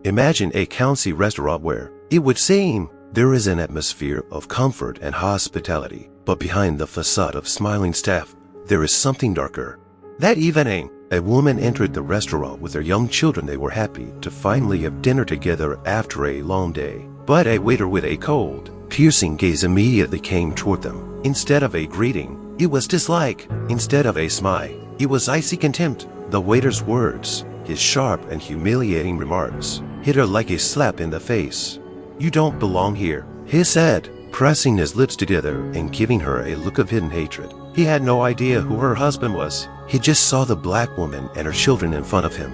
Imagine a county restaurant where, it would seem, there is an atmosphere of comfort and hospitality, but behind the facade of smiling staff, there is something darker. That evening, a woman entered the restaurant with her young children. They were happy to finally have dinner together after a long day. But a waiter with a cold, piercing gaze immediately came toward them. Instead of a greeting, it was dislike. Instead of a smile, it was icy contempt. The waiter's words, his sharp and humiliating remarks, hit her like a slap in the face. "You don't belong here," he said, pressing his lips together and giving her a look of hidden hatred. He had no idea who her husband was. He just saw the black woman and her children in front of him,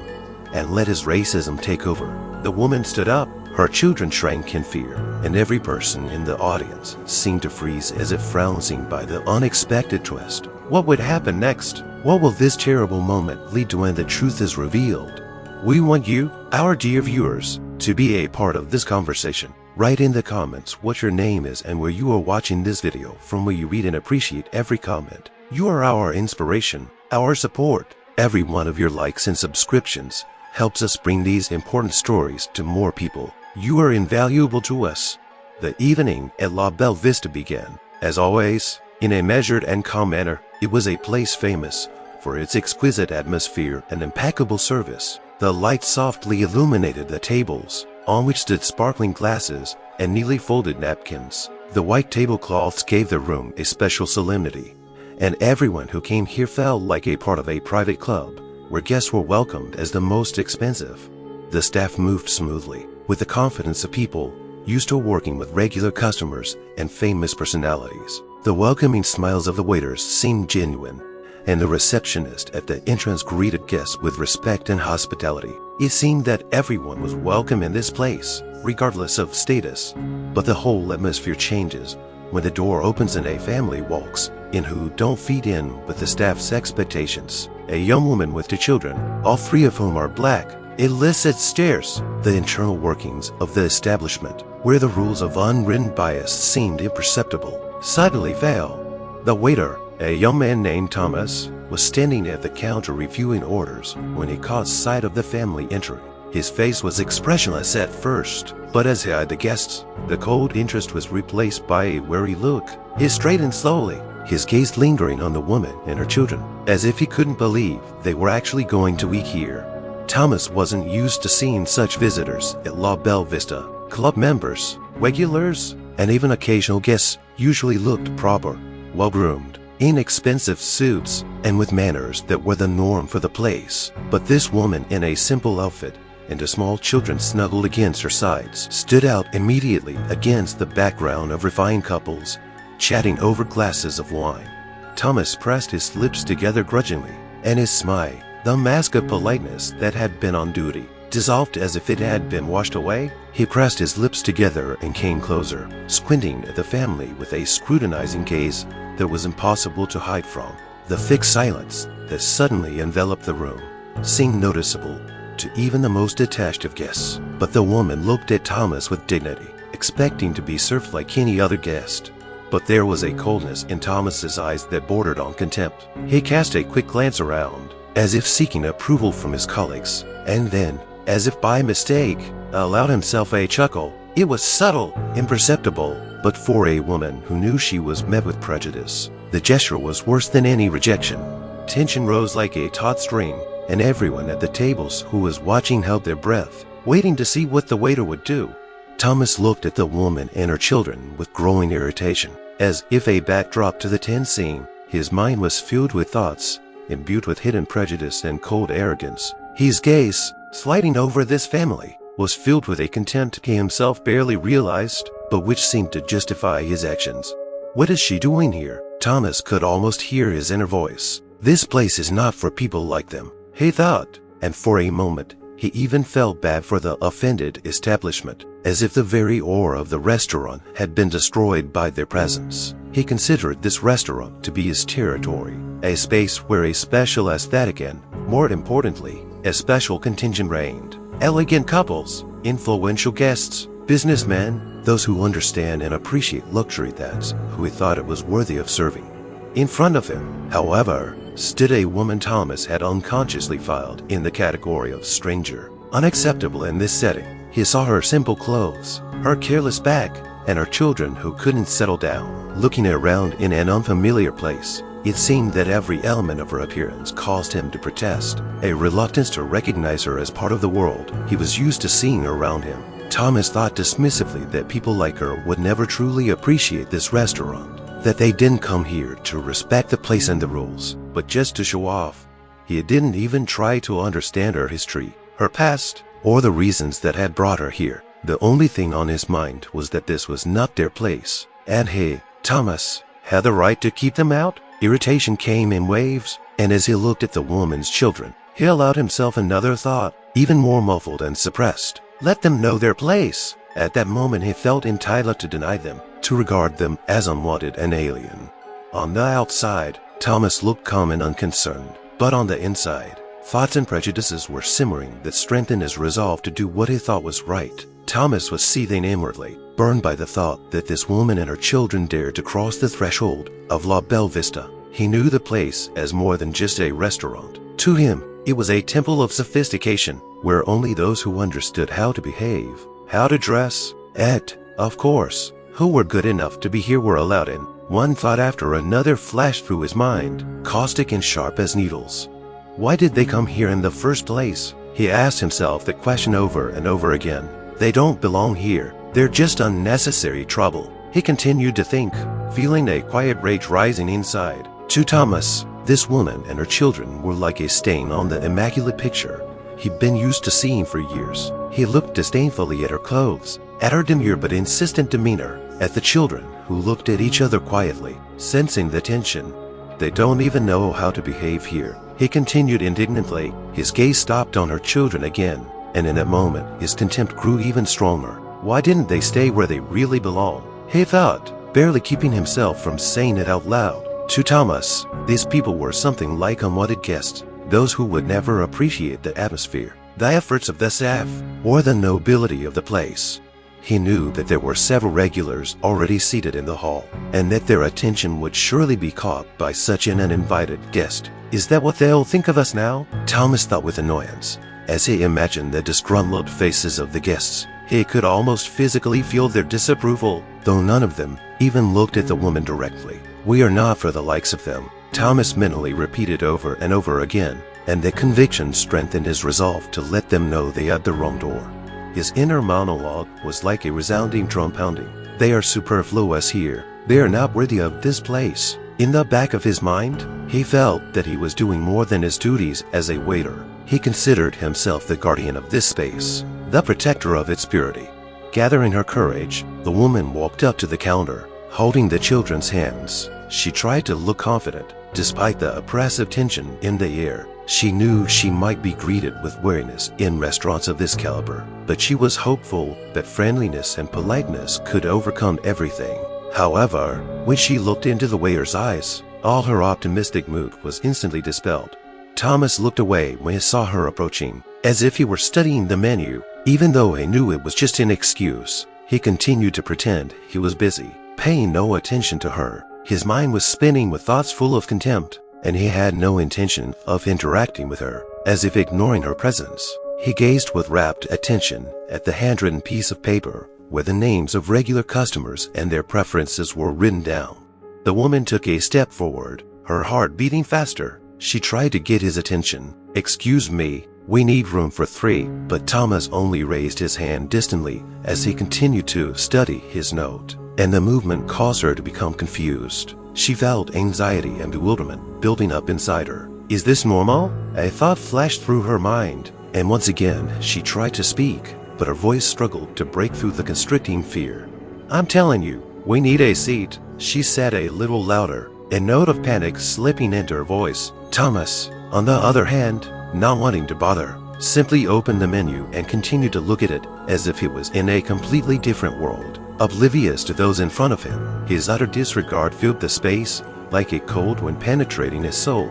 and let his racism take over. The woman stood up. Her children shrank in fear, and every person in the audience seemed to freeze as if frozen by the unexpected twist. What would happen next? What will this terrible moment lead to when the truth is revealed? We want you, our dear viewers, to be a part of this conversation. Write in the comments what your name is and where you are watching this video from. Where you read and appreciate every comment. You are our inspiration, our support. Every one of your likes and subscriptions helps us bring these important stories to more people. You are invaluable to us. The evening at La Belle Vista began, as always, in a measured and calm manner. It was a place famous for its exquisite atmosphere and impeccable service. The light softly illuminated the tables, on which stood sparkling glasses and neatly folded napkins. The white tablecloths gave the room a special solemnity, and everyone who came here felt like a part of a private club, where guests were welcomed as the most expensive. The staff moved smoothly, with the confidence of people used to working with regular customers and famous personalities. The welcoming smiles of the waiters seemed genuine, and the receptionist at the entrance greeted guests with respect and hospitality. It seemed that everyone was welcome in this place, regardless of status. But the whole atmosphere changes when the door opens and a family walks in who don't fit in with the staff's expectations. A young woman with two children, all three of whom are black, elicits stares. The internal workings of the establishment, where the rules of unwritten bias seemed imperceptible, suddenly fell. The waiter, a young man named Thomas, was standing at the counter reviewing orders when he caught sight of the family entering. His face was expressionless at first, but as he eyed the guests, the cold interest was replaced by a wary look. He straightened slowly, his gaze lingering on the woman and her children, as if he couldn't believe they were actually going to eat here. Thomas wasn't used to seeing such visitors at La Belle Vista. Club members, regulars, and even occasional guests usually looked proper, well-groomed, in expensive suits, and with manners that were the norm for the place. But this woman in a simple outfit, and the small children snuggled against her sides, stood out immediately against the background of refined couples chatting over glasses of wine. Thomas pressed his lips together grudgingly, and his smile, the mask of politeness that had been on duty, dissolved as if it had been washed away. He pressed his lips together and came closer, squinting at the family with a scrutinizing gaze that was impossible to hide from. The thick silence that suddenly enveloped the room seemed noticeable to even the most detached of guests. But the woman looked at Thomas with dignity, expecting to be served like any other guest. But there was a coldness in Thomas's eyes that bordered on contempt. He cast a quick glance around, as if seeking approval from his colleagues, and then, as if by mistake, allowed himself a chuckle. It was subtle, imperceptible, but for a woman who knew she was met with prejudice, the gesture was worse than any rejection. Tension rose like a taut string, and everyone at the tables who was watching held their breath, waiting to see what the waiter would do. Thomas looked at the woman and her children with growing irritation. As if a backdrop to the tense scene, his mind was filled with thoughts imbued with hidden prejudice and cold arrogance. His gaze, sliding over this family, was filled with a contempt he himself barely realized, but which seemed to justify his actions. What is she doing here? Thomas could almost hear his inner voice. This place is not for people like them, he thought, and for a moment, he even felt bad for the offended establishment, as if the very aura of the restaurant had been destroyed by their presence. He considered this restaurant to be his territory, a space where a special aesthetic and, more importantly, a special contingent reigned. Elegant couples, influential guests, businessmen, those who understand and appreciate luxury, that's who he thought it was worthy of serving. In front of him, however, stood a woman Thomas had unconsciously filed in the category of stranger. Unacceptable in this setting, He saw her simple clothes, her careless bag, and her children who couldn't settle down. Looking around in an unfamiliar place, it seemed that every element of her appearance caused him to protest, a reluctance to recognize her as part of the world he was used to seeing around him. Thomas thought dismissively that people like her would never truly appreciate this restaurant, that they didn't come here to respect the place and the rules, but just to show off. He didn't even try to understand her history, her past, or the reasons that had brought her here. The only thing on his mind was that this was not their place, and he, Thomas, had the right to keep them out. Irritation came in waves, and as he looked at the woman's children, he allowed himself another thought, even more muffled and suppressed. Let them know their place. At that moment he felt entitled to deny them, to regard them as unwanted and alien. On the outside, Thomas looked calm and unconcerned, but on the inside, thoughts and prejudices were simmering that strengthened his resolve to do what he thought was right. Thomas was seething inwardly, burned by the thought that this woman and her children dared to cross the threshold of La Belle Vista. He knew the place as more than just a restaurant. To him, it was a temple of sophistication, where only those who understood how to behave, how to dress, and, of course, who were good enough to be here were allowed in. One thought after another flashed through his mind, caustic and sharp as needles. Why did they come here in the first place? He asked himself the question over and over again. They don't belong here. They're just unnecessary trouble. He continued to think, feeling a quiet rage rising inside. To Thomas, this woman and her children were like a stain on the immaculate picture he'd been used to seeing for years. He looked disdainfully at her clothes, at her demure but insistent demeanor, at the children who looked at each other quietly, sensing the tension. They don't even know how to behave here. He continued indignantly. His gaze stopped on her children again, and in a moment his contempt grew even stronger. Why didn't they stay where they really belong? He thought, barely keeping himself from saying it out loud. To Thomas, these people were something like unwanted guests, those who would never appreciate the atmosphere, the efforts of the staff, or the nobility of the place. He knew that there were several regulars already seated in the hall, and that their attention would surely be caught by such an uninvited guest. Is that what they'll think of us now? Thomas thought with annoyance. As he imagined the disgruntled faces of the guests, he could almost physically feel their disapproval, though none of them even looked at the woman directly. We are not for the likes of them, Thomas mentally repeated over and over again, and the conviction strengthened his resolve to let them know they had the wrong door. His inner monologue was like a resounding drum pounding. They are superfluous here. They are not worthy of this place. In the back of his mind, he felt that he was doing more than his duties as a waiter. He considered himself the guardian of this space, the protector of its purity. Gathering her courage, the woman walked up to the counter, holding the children's hands. She tried to look confident, despite the oppressive tension in the air. She knew she might be greeted with wariness in restaurants of this caliber, but she was hopeful that friendliness and politeness could overcome everything. However, when she looked into the waiter's eyes, all her optimistic mood was instantly dispelled. Thomas looked away when he saw her approaching, as if he were studying the menu. Even though he knew it was just an excuse, he continued to pretend he was busy, paying no attention to her. His mind was spinning with thoughts full of contempt, and he had no intention of interacting with her, as if ignoring her presence. He gazed with rapt attention at the handwritten piece of paper where the names of regular customers and their preferences were written down. The woman took a step forward, her heart beating faster. She tried to get his attention. "Excuse me, we need room for 3, but Thomas only raised his hand distantly as he continued to study his note, and the movement caused her to become confused. She felt anxiety and bewilderment building up inside her. Is this normal? A thought flashed through her mind, and once again she tried to speak, but her voice struggled to break through the constricting fear. "I'm telling you, we need a seat," she said a little louder, a note of panic slipping into her voice. Thomas, on the other hand, not wanting to bother, simply opened the menu and continued to look at it as if he was in a completely different world, oblivious to those in front of him. His utter disregard filled the space like a cold wind penetrating his soul.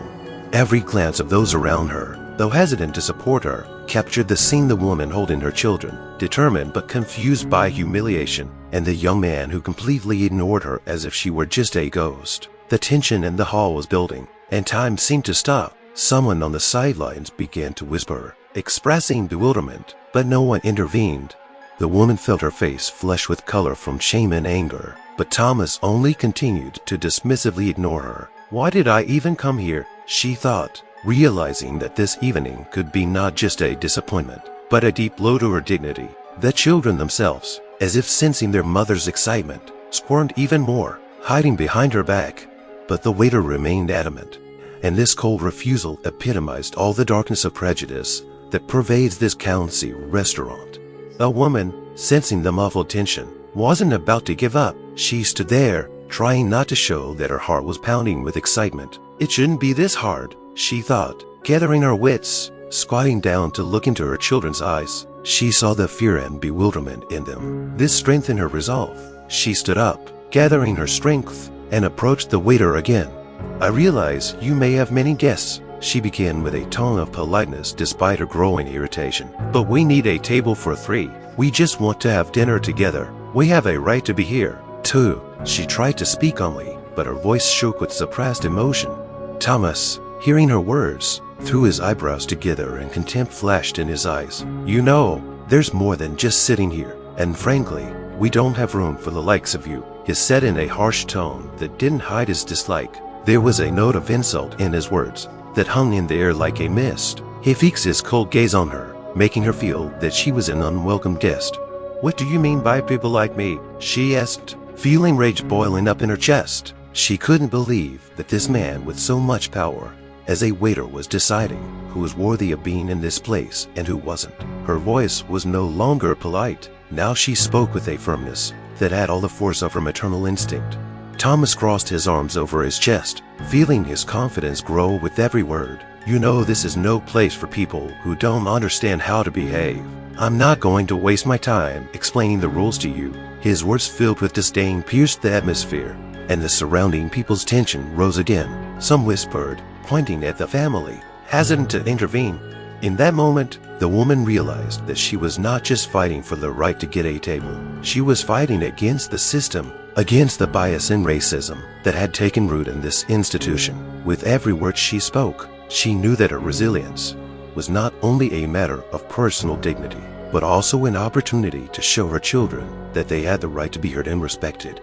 Every glance of those around her, though hesitant to support her, captured the scene: the woman holding her children, determined but confused by humiliation, and the young man who completely ignored her as if she were just a ghost. The tension in the hall was building, and time seemed to stop. Someone on the sidelines began to whisper, expressing bewilderment, but no one intervened. The woman felt her face flush with color from shame and anger, but Thomas only continued to dismissively ignore her. Why did I even come here? She thought, realizing that this evening could be not just a disappointment, but a deep blow to her dignity. The children themselves, as if sensing their mother's excitement, squirmed even more, hiding behind her back. But the waiter remained adamant, and this cold refusal epitomized all the darkness of prejudice that pervades this county restaurant. A woman, sensing the muffled tension, wasn't about to give up. She stood there, trying not to show that her heart was pounding with excitement. It shouldn't be this hard, she thought, gathering her wits. Squatting down to look into her children's eyes, she saw the fear and bewilderment in them. This strengthened her resolve. She stood up, gathering her strength, and approached the waiter again. I realize you may have many guests, she began with a tone of politeness despite her growing irritation. But we need a table for 3. We just want to have dinner together. We have a right to be here, too. She tried to speak calmly, but her voice shook with suppressed emotion. Thomas, hearing her words, threw his eyebrows together and contempt flashed in his eyes. You know, there's more than just sitting here, and frankly, we don't have room for the likes of you, he said in a harsh tone that didn't hide his dislike. There was a note of insult in his words that hung in the air like a mist. He fixed his cold gaze on her, making her feel that she was an unwelcome guest. What do you mean by people like me? She asked, feeling rage boiling up in her chest. She couldn't believe that this man with so much power as a waiter was deciding who was worthy of being in this place and who wasn't. Her voice was no longer polite. Now she spoke with a firmness that had all the force of her maternal instinct. Thomas crossed his arms over his chest, feeling his confidence grow with every word. You know, this is no place for people who don't understand how to behave. I'm not going to waste my time explaining the rules to you. His words filled with disdain pierced the atmosphere, and the surrounding people's tension rose again. Some whispered, pointing at the family, hesitant to intervene. In that moment, the woman realized that she was not just fighting for the right to get a table. She was fighting against the system, against the bias and racism that had taken root in this institution. With every word she spoke, she knew that her resilience was not only a matter of personal dignity, but also an opportunity to show her children that they had the right to be heard and respected.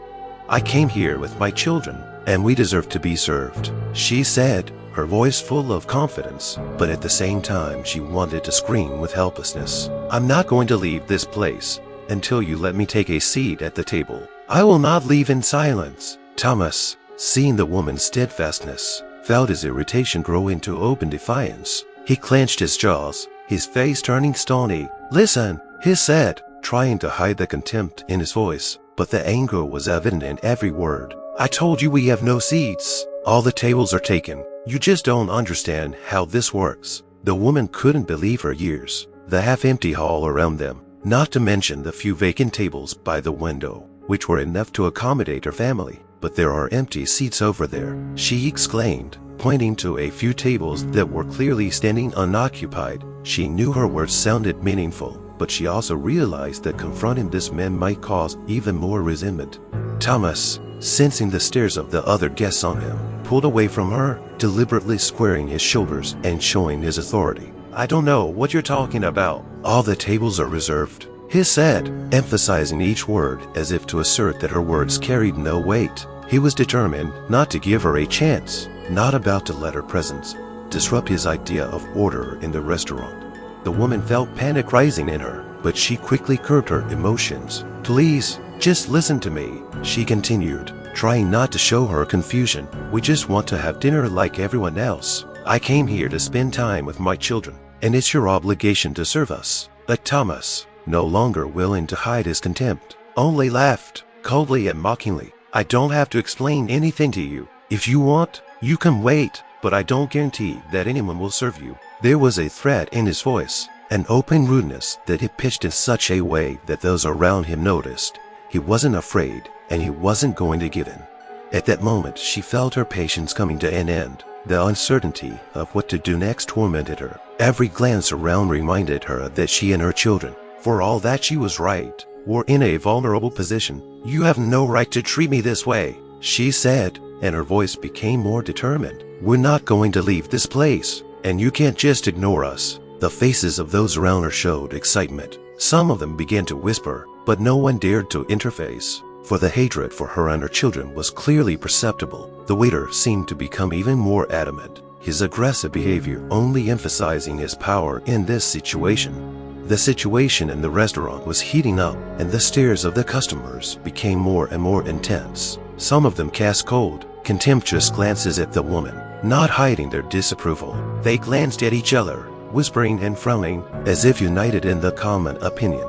I came here with my children, and we deserve to be served, she said, her voice full of confidence, but at the same time she wanted to scream with helplessness. I'm not going to leave this place until you let me take a seat at the table. I will not leave in silence. Thomas, seeing the woman's steadfastness, felt his irritation grow into open defiance. He clenched his jaws, his face turning stony. Listen, he said, trying to hide the contempt in his voice, but the anger was evident in every word. I told you we have no seats. All the tables are taken. You just don't understand how this works. The woman couldn't believe her ears. The half-empty hall around them, not to mention the few vacant tables by the window, which were enough to accommodate her family. But there are empty seats over there, she exclaimed, pointing to a few tables that were clearly standing unoccupied. She knew her words sounded meaningful, but she also realized that confronting this man might cause even more resentment. Thomas, sensing the stares of the other guests on him, pulled away from her, deliberately squaring his shoulders and showing his authority. I don't know what you're talking about. All the tables are reserved, he said, emphasizing each word as if to assert that her words carried no weight. He was determined not to give her a chance, not about to let her presence disrupt his idea of order in the restaurant. The woman felt panic rising in her, but she quickly curbed her emotions. Please, just listen to me, she continued, trying not to show her confusion. We just want to have dinner like everyone else. I came here to spend time with my children, and it's your obligation to serve us. But Thomas, no longer willing to hide his contempt, only laughed, coldly and mockingly. I don't have to explain anything to you. If you want, you can wait, but I don't guarantee that anyone will serve you. There was a threat in his voice, an open rudeness that he pitched in such a way that those around him noticed. He wasn't afraid, and he wasn't going to give in. At that moment, she felt her patience coming to an end. The uncertainty of what to do next tormented her. Every glance around reminded her that she and her children, for all that she was right, were in a vulnerable position. You have no right to treat me this way, she said, and her voice became more determined. We're not going to leave this place, and you can't just ignore us. The faces of those around her showed excitement. Some of them began to whisper, but no one dared to interface, for the hatred for her and her children was clearly perceptible. The waiter seemed to become even more adamant, his aggressive behavior only emphasizing his power in this situation. The situation in the restaurant was heating up, and the stares of the customers became more and more intense. Some of them cast cold, contemptuous glances at the woman, not hiding their disapproval. They glanced at each other, whispering and frowning, as if united in the common opinion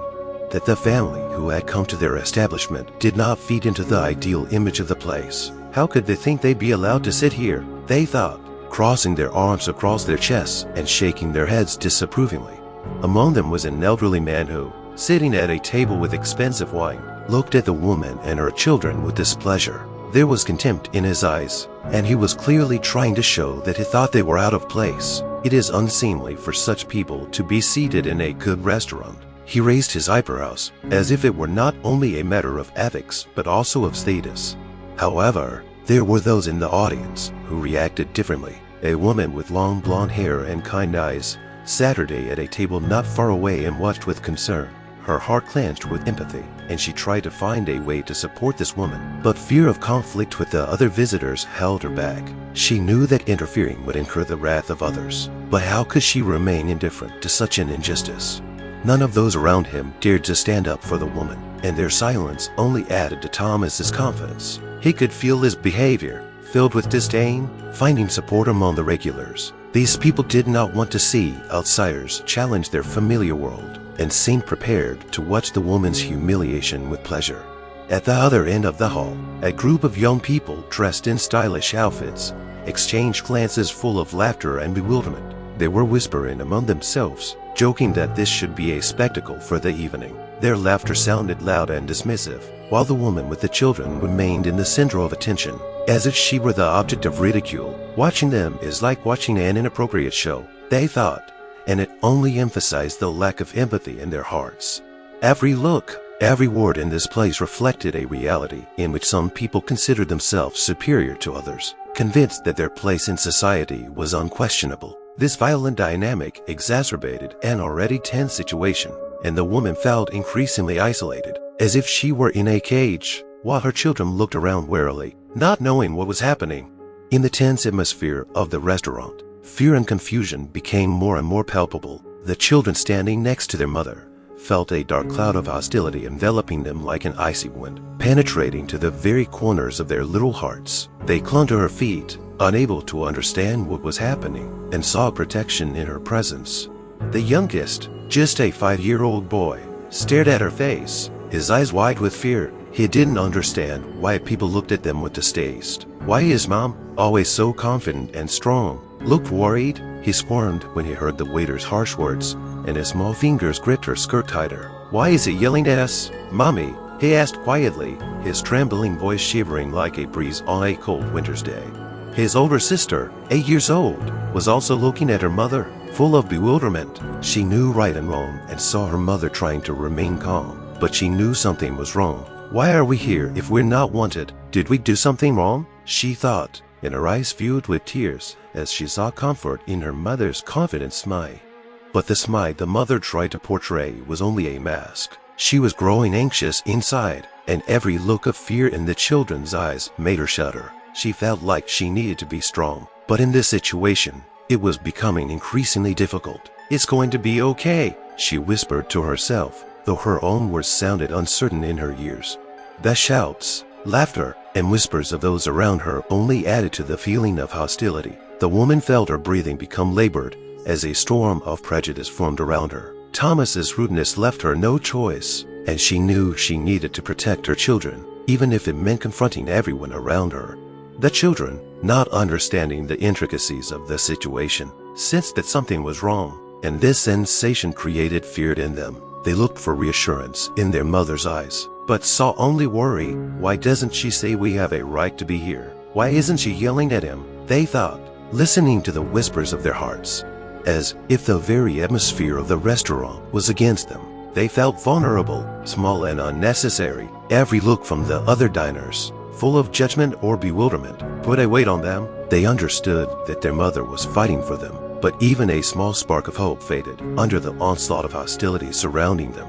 that the family who had come to their establishment did not feed into the ideal image of the place. How could they think they'd be allowed to sit here, they thought, crossing their arms across their chests and shaking their heads disapprovingly. Among them was an elderly man who, sitting at a table with expensive wine, looked at the woman and her children with displeasure. There was contempt in his eyes, and he was clearly trying to show that he thought they were out of place. It is unseemly for such people to be seated in a good restaurant. He raised his eyebrows, as if it were not only a matter of ethics, but also of status. However, there were those in the audience who reacted differently. A woman with long blonde hair and kind eyes sat at a table not far away and watched with concern. Her heart clenched with empathy, and she tried to find a way to support this woman, but fear of conflict with the other visitors held her back. She knew that interfering would incur the wrath of others, but how could she remain indifferent to such an injustice? None of those around him dared to stand up for the woman, and their silence only added to Thomas's confidence. He could feel his behavior, filled with disdain, finding support among the regulars. These people did not want to see outsiders challenge their familiar world, and seemed prepared to watch the woman's humiliation with pleasure. At the other end of the hall, a group of young people dressed in stylish outfits exchanged glances full of laughter and bewilderment. They were whispering among themselves, joking that this should be a spectacle for the evening. Their laughter sounded loud and dismissive, while the woman with the children remained in the center of attention, as if she were the object of ridicule. Watching them is like watching an inappropriate show, they thought, and it only emphasized the lack of empathy in their hearts. Every look, every word in this place reflected a reality in which some people considered themselves superior to others, convinced that their place in society was unquestionable. This violent dynamic exacerbated an already tense situation, and the woman felt increasingly isolated, as if she were in a cage, while her children looked around warily, not knowing what was happening. In the tense atmosphere of the restaurant, fear and confusion became more and more palpable. The children standing next to their mother felt a dark cloud of hostility enveloping them like an icy wind, penetrating to the very corners of their little hearts. They clung to her feet, unable to understand what was happening, and saw protection in her presence. The youngest, just a 5-year-old boy, stared at her face, his eyes wide with fear. He didn't understand why people looked at them with distaste. Why his mom, always so confident and strong, looked worried. He squirmed when he heard the waiter's harsh words, and his small fingers gripped her skirt tighter. "Why is he yelling at us, Mommy?" he asked quietly, his trembling voice shivering like a breeze on a cold winter's day. His older sister, 8 years old, was also looking at her mother, full of bewilderment. She knew right and wrong and saw her mother trying to remain calm, but she knew something was wrong. "Why are we here if we're not wanted? Did we do something wrong?" she thought, and her eyes filled with tears as she saw comfort in her mother's confident smile. But the smile the mother tried to portray was only a mask. She was growing anxious inside, and every look of fear in the children's eyes made her shudder. She felt like she needed to be strong, but in this situation, it was becoming increasingly difficult. "It's going to be okay," she whispered to herself, though her own words sounded uncertain in her ears. The shouts, laughter, and whispers of those around her only added to the feeling of hostility. The woman felt her breathing become labored as a storm of prejudice formed around her. Thomas's rudeness left her no choice, and she knew she needed to protect her children, even if it meant confronting everyone around her. The children, not understanding the intricacies of the situation, sensed that something was wrong, and this sensation created fear in them. They looked for reassurance in their mother's eyes, but saw only worry. "Why doesn't she say we have a right to be here? Why isn't she yelling at him?" they thought, listening to the whispers of their hearts, as if the very atmosphere of the restaurant was against them. They felt vulnerable, small and unnecessary. Every look from the other diners, full of judgment or bewilderment, put a weight on them. They understood that their mother was fighting for them, but even a small spark of hope faded under the onslaught of hostility surrounding them.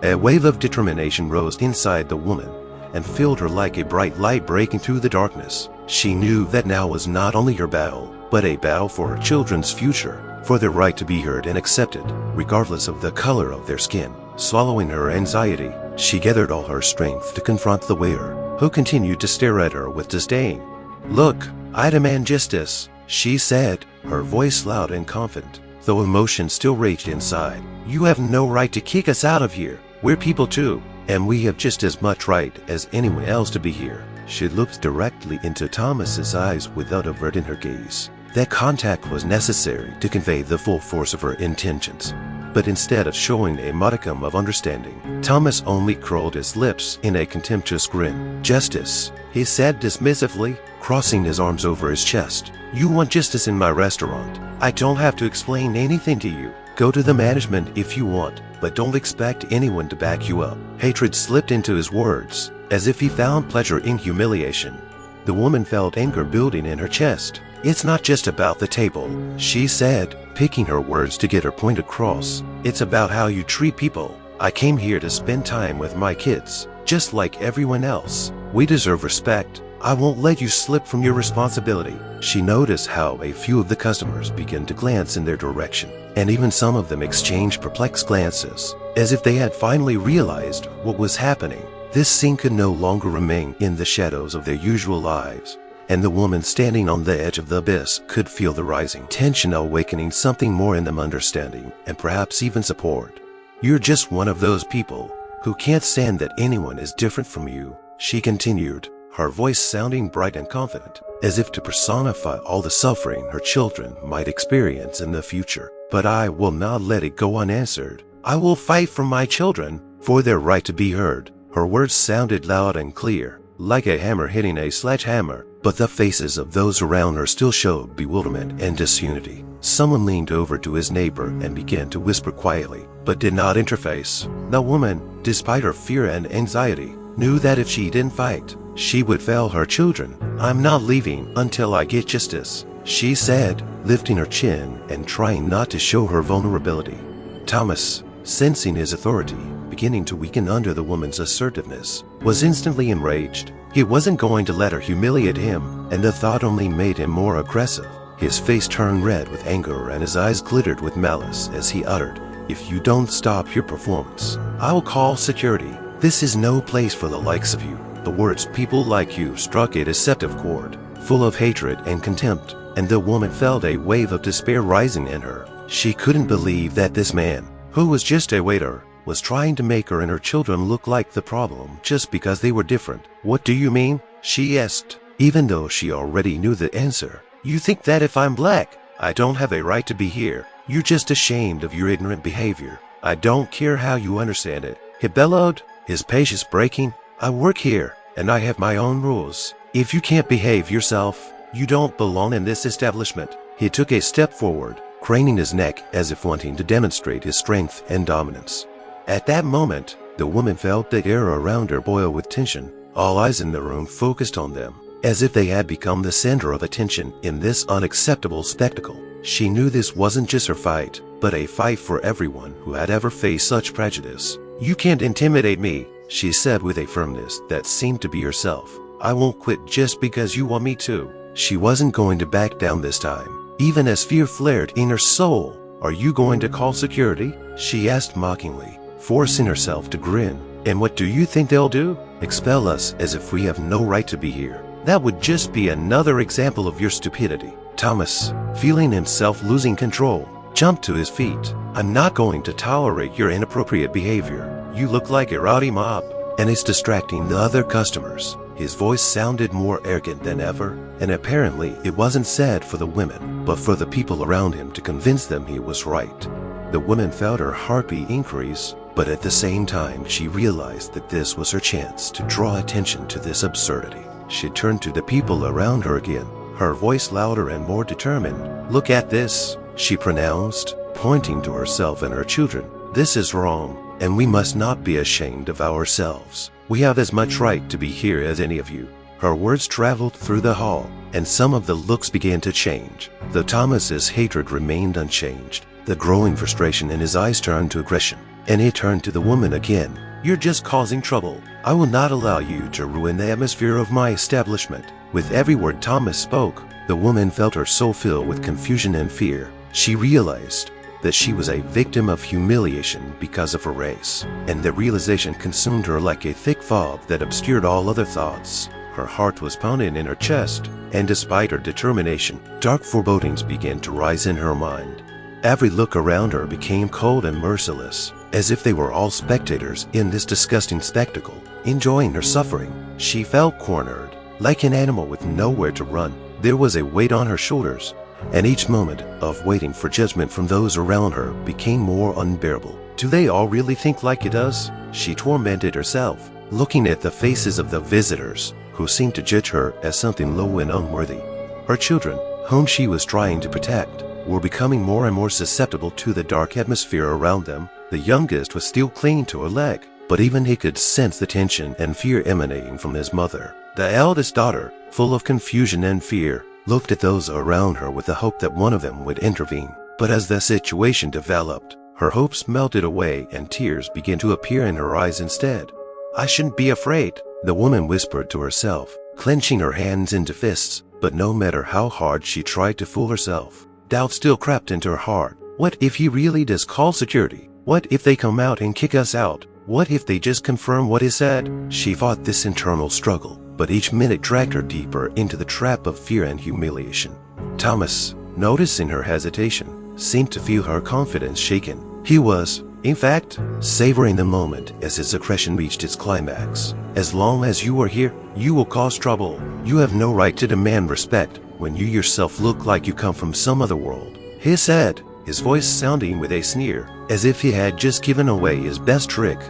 A wave of determination rose inside the woman and filled her like a bright light breaking through the darkness. She knew that now was not only her battle, but a battle for her children's future, for their right to be heard and accepted, regardless of the color of their skin. Swallowing her anxiety, she gathered all her strength to confront the waiter, who continued to stare at her with disdain. "Look, I demand justice," she said, her voice loud and confident, though emotion still raged inside. "You have no right to kick us out of here. We're people too, and we have just as much right as anyone else to be here." She looked directly into Thomas's eyes without averting her gaze. That contact was necessary to convey the full force of her intentions. But instead of showing a modicum of understanding, Thomas only curled his lips in a contemptuous grin. "Justice," he said dismissively, crossing his arms over his chest. "You want justice in my restaurant. I don't have to explain anything to you. Go to the management if you want, but don't expect anyone to back you up." Hatred slipped into his words, as if he found pleasure in humiliation. The woman felt anger building in her chest. "It's not just about the table," she said, picking her words to get her point across. "It's about how you treat people. I came here to spend time with my kids, just like everyone else. We deserve respect. I won't let you slip from your responsibility." She noticed how a few of the customers began to glance in their direction, and even some of them exchanged perplexed glances, as if they had finally realized what was happening. This scene could no longer remain in the shadows of their usual lives, and the woman standing on the edge of the abyss could feel the rising tension awakening something more in them, understanding and perhaps even support. "You're just one of those people who can't stand that anyone is different from you," she continued, her voice sounding bright and confident, as if to personify all the suffering her children might experience in the future. "But I will not let it go unanswered. I will fight for my children, for their right to be heard." Her words sounded loud and clear, like a hammer hitting a sledgehammer, but the faces of those around her still showed bewilderment and disunity. Someone leaned over to his neighbor and began to whisper quietly, but did not interface. The woman, despite her fear and anxiety, knew that if she didn't fight, she would fail her children. "I'm not leaving until I get justice," she said, lifting her chin and trying not to show her vulnerability. Thomas, sensing his authority beginning to weaken under the woman's assertiveness, was instantly enraged. He wasn't going to let her humiliate him, and the thought only made him more aggressive. His face turned red with anger and his eyes glittered with malice as he uttered, "If you don't stop your performance, I'll call security. This is no place for the likes of you." The words "people like you" struck a deceptive chord, full of hatred and contempt, and the woman felt a wave of despair rising in her. She couldn't believe that this man, who was just a waiter, was trying to make her and her children look like the problem just because they were different. "What do you mean?" she asked, even though she already knew the answer. "You think that if I'm black, I don't have a right to be here? You're just ashamed of your ignorant behavior. I don't care how you understand it," he bellowed, his patience breaking. "I work here, and I have my own rules. If you can't behave yourself, you don't belong in this establishment." He took a step forward, craning his neck as if wanting to demonstrate his strength and dominance. At that moment, the woman felt the air around her boil with tension. All eyes in the room focused on them, as if they had become the center of attention in this unacceptable spectacle. She knew this wasn't just her fight, but a fight for everyone who had ever faced such prejudice. "You can't intimidate me," she said with a firmness that seemed to be herself. "I won't quit just because you want me to." She wasn't going to back down this time, even as fear flared in her soul. "Are you going to call security?" she asked mockingly, forcing herself to grin. "And what do you think they'll do? Expel us as if we have no right to be here? That would just be another example of your stupidity." Thomas, feeling himself losing control, jumped to his feet. "I'm not going to tolerate your inappropriate behavior. You look like a rowdy mob, and it's distracting the other customers." His voice sounded more arrogant than ever, and apparently it wasn't said for the women, but for the people around him to convince them he was right. The woman felt her heartbeat increase, but at the same time she realized that this was her chance to draw attention to this absurdity. She turned to the people around her again, her voice louder and more determined. "Look at this," she pronounced, pointing to herself and her children. "This is wrong, and we must not be ashamed of ourselves. We have as much right to be here as any of you." Her words traveled through the hall, and some of the looks began to change. Though Thomas's hatred remained unchanged, the growing frustration in his eyes turned to aggression, and he turned to the woman again. "You're just causing trouble. I will not allow you to ruin the atmosphere of my establishment." With every word Thomas spoke, the woman felt her soul fill with confusion and fear. She realized that she was a victim of humiliation because of her race, and the realization consumed her like a thick fog that obscured all other thoughts. Her heart was pounding in her chest, and despite her determination, dark forebodings began to rise in her mind. Every look around her became cold and merciless, as if they were all spectators in this disgusting spectacle, enjoying her suffering. She felt cornered, like an animal with nowhere to run. There was a weight on her shoulders, and each moment of waiting for judgment from those around her became more unbearable. Do they all really think like it does? She tormented herself, looking at the faces of the visitors, who seemed to judge her as something low and unworthy. Her children, whom she was trying to protect, were becoming more and more susceptible to the dark atmosphere around them. The youngest was still clinging to her leg, but even he could sense the tension and fear emanating from his mother. The eldest daughter, full of confusion and fear, looked at those around her with the hope that one of them would intervene. But as the situation developed, her hopes melted away and tears began to appear in her eyes instead. "I shouldn't be afraid," the woman whispered to herself, clenching her hands into fists. But no matter how hard she tried to fool herself, doubt still crept into her heart. What if he really does call security? What if they come out and kick us out? What if they just confirm what he said? She fought this internal struggle, but each minute dragged her deeper into the trap of fear and humiliation. Thomas, noticing her hesitation, seemed to feel her confidence shaken. He was, in fact, savoring the moment as his aggression reached its climax. "As long as you are here, you will cause trouble. You have no right to demand respect when you yourself look like you come from some other world," he said, his voice sounding with a sneer, as if he had just given away his best trick.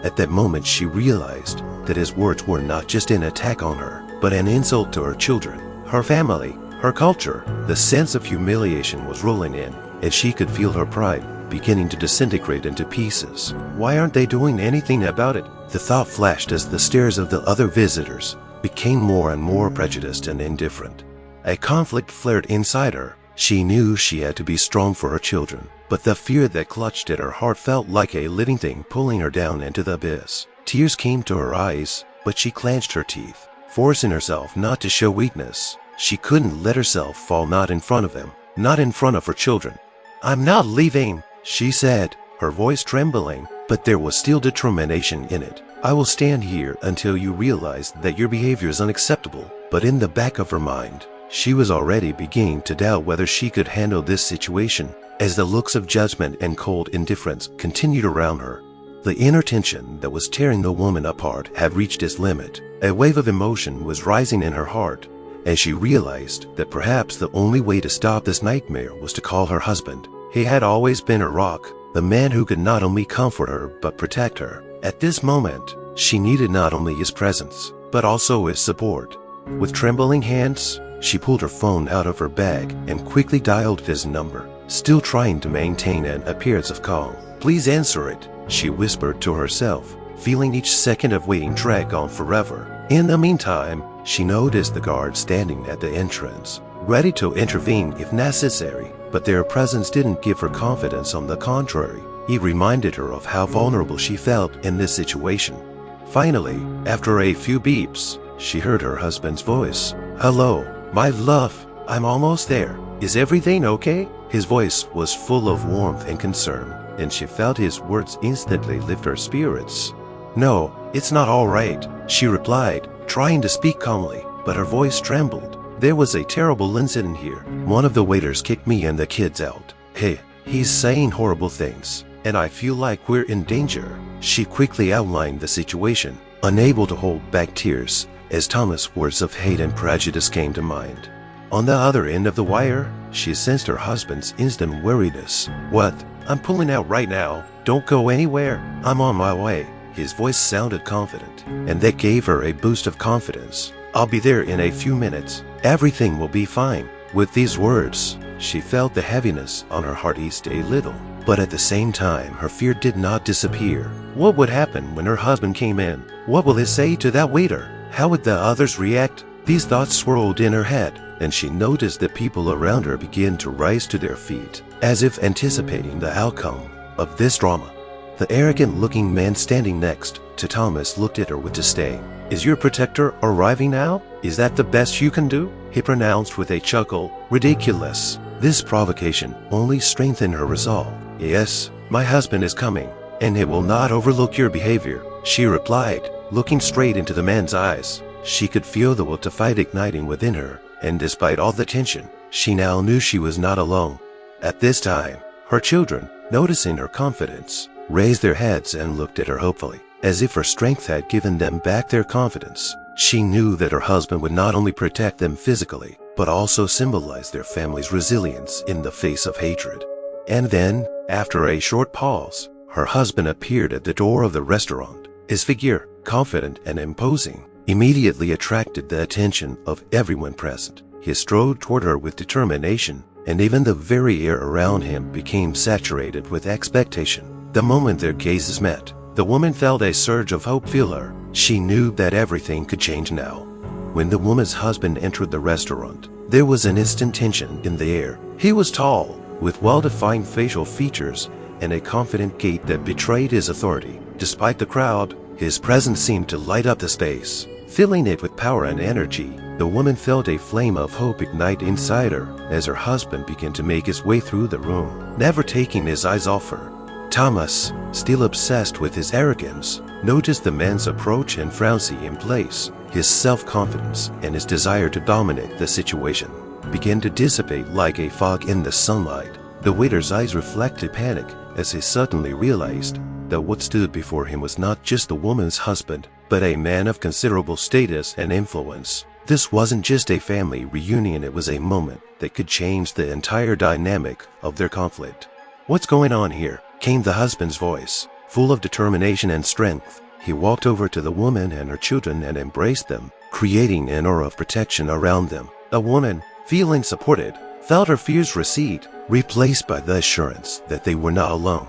At that moment she realized that his words were not just an attack on her, but an insult to her children, her family, her culture. The sense of humiliation was rolling in, and she could feel her pride beginning to disintegrate into pieces. Why aren't they doing anything about it? The thought flashed as the stares of the other visitors became more and more prejudiced and indifferent. A conflict flared inside her. She knew she had to be strong for her children, but the fear that clutched at her heart felt like a living thing pulling her down into the abyss. Tears came to her eyes, but she clenched her teeth, forcing herself not to show weakness. She couldn't let herself fall, not in front of them, not in front of her children. "I'm not leaving," she said, her voice trembling, but there was still determination in it. "I will stand here until you realize that your behavior is unacceptable." But in the back of her mind, she was already beginning to doubt whether she could handle this situation, as the looks of judgment and cold indifference continued around her. The inner tension that was tearing the woman apart had reached its limit. A wave of emotion was rising in her heart, and she realized that perhaps the only way to stop this nightmare was to call her husband. He had always been her rock, the man who could not only comfort her but protect her. At this moment, she needed not only his presence, but also his support. With trembling hands, she pulled her phone out of her bag and quickly dialed his number, still trying to maintain an appearance of calm. "Please answer it," she whispered to herself, feeling each second of waiting drag on forever. In the meantime, she noticed the guard standing at the entrance, ready to intervene if necessary, but their presence didn't give her confidence. On the contrary, it reminded her of how vulnerable she felt in this situation. Finally, after a few beeps, she heard her husband's voice. "Hello, my love, I'm almost there. Is everything okay?" His voice was full of warmth and concern, and she felt his words instantly lift her spirits. "No, it's not all right," she replied, trying to speak calmly, but her voice trembled. "There was a terrible incident here. One of the waiters kicked me and the kids out. He's saying horrible things, and I feel like we're in danger." She quickly outlined the situation, unable to hold back tears as Thomas' words of hate and prejudice came to mind. On the other end of the wire, she sensed her husband's instant weariness. "What? I'm pulling out right now. Don't go anywhere. I'm on my way." His voice sounded confident, and that gave her a boost of confidence. "I'll be there in a few minutes. Everything will be fine." With these words, she felt the heaviness on her heart ease a little, but at the same time, her fear did not disappear. What would happen when her husband came in? What will he say to that waiter? How would the others react? These thoughts swirled in her head, and she noticed that people around her began to rise to their feet, as if anticipating the outcome of this drama. The arrogant-looking man standing next to Thomas looked at her with disdain. "Is your protector arriving now? Is that the best you can do?" he pronounced with a chuckle. "Ridiculous." This provocation only strengthened her resolve. "Yes, my husband is coming, and he will not overlook your behavior," she replied, looking straight into the man's eyes. She could feel the will to fight igniting within her, and despite all the tension, she now knew she was not alone. At this time, her children, noticing her confidence, raised their heads and looked at her hopefully, as if her strength had given them back their confidence. She knew that her husband would not only protect them physically, but also symbolize their family's resilience in the face of hatred. And then, after a short pause, her husband appeared at the door of the restaurant. His figure, confident and imposing, immediately attracted the attention of everyone present. He strode toward her with determination, and even the very air around him became saturated with expectation. The moment their gazes met, the woman felt a surge of hope fill her. She knew that everything could change now. When the woman's husband entered the restaurant, there was an instant tension in the air. He was tall, with well-defined facial features and a confident gait that betrayed his authority. Despite the crowd, his presence seemed to light up the space, filling it with power and energy. The woman felt a flame of hope ignite inside her as her husband began to make his way through the room, never taking his eyes off her. Thomas, still obsessed with his arrogance, noticed the man's approach and frowned in place. His self-confidence and his desire to dominate the situation began to dissipate like a fog in the sunlight. The waiter's eyes reflected panic as he suddenly realized that what stood before him was not just the woman's husband, but a man of considerable status and influence. This wasn't just a family reunion, it was a moment that could change the entire dynamic of their conflict. "What's going on here?" came the husband's voice, full of determination and strength. He walked over to the woman and her children and embraced them, creating an aura of protection around them. The woman, feeling supported, felt her fears recede, replaced by the assurance that they were not alone.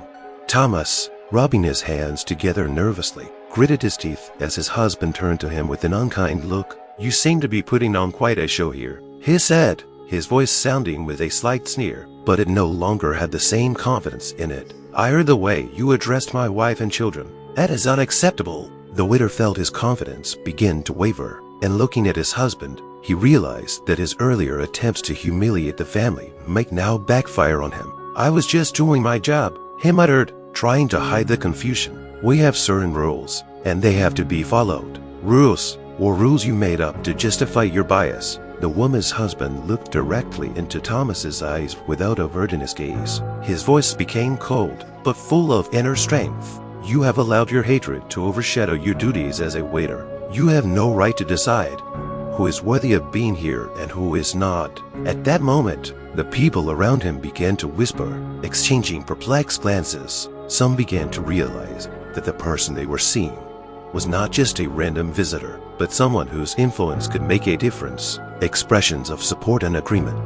Thomas, rubbing his hands together nervously, gritted his teeth as his husband turned to him with an unkind look. "You seem to be putting on quite a show here," he said, his voice sounding with a slight sneer, but it no longer had the same confidence in it. "I heard the way you addressed my wife and children. That is unacceptable." The waiter felt his confidence begin to waver, and looking at his husband, he realized that his earlier attempts to humiliate the family might now backfire on him. "I was just doing my job," he muttered, trying to hide the confusion. "We have certain rules, and they have to be followed. Rules, or rules you made up to justify your bias." The woman's husband looked directly into Thomas's eyes without averting his gaze. His voice became cold, but full of inner strength. "You have allowed your hatred to overshadow your duties as a waiter. You have no right to decide who is worthy of being here and who is not." At that moment, the people around him began to whisper, exchanging perplexed glances. Some began to realize that the person they were seeing was not just a random visitor, but someone whose influence could make a difference. Expressions of support and agreement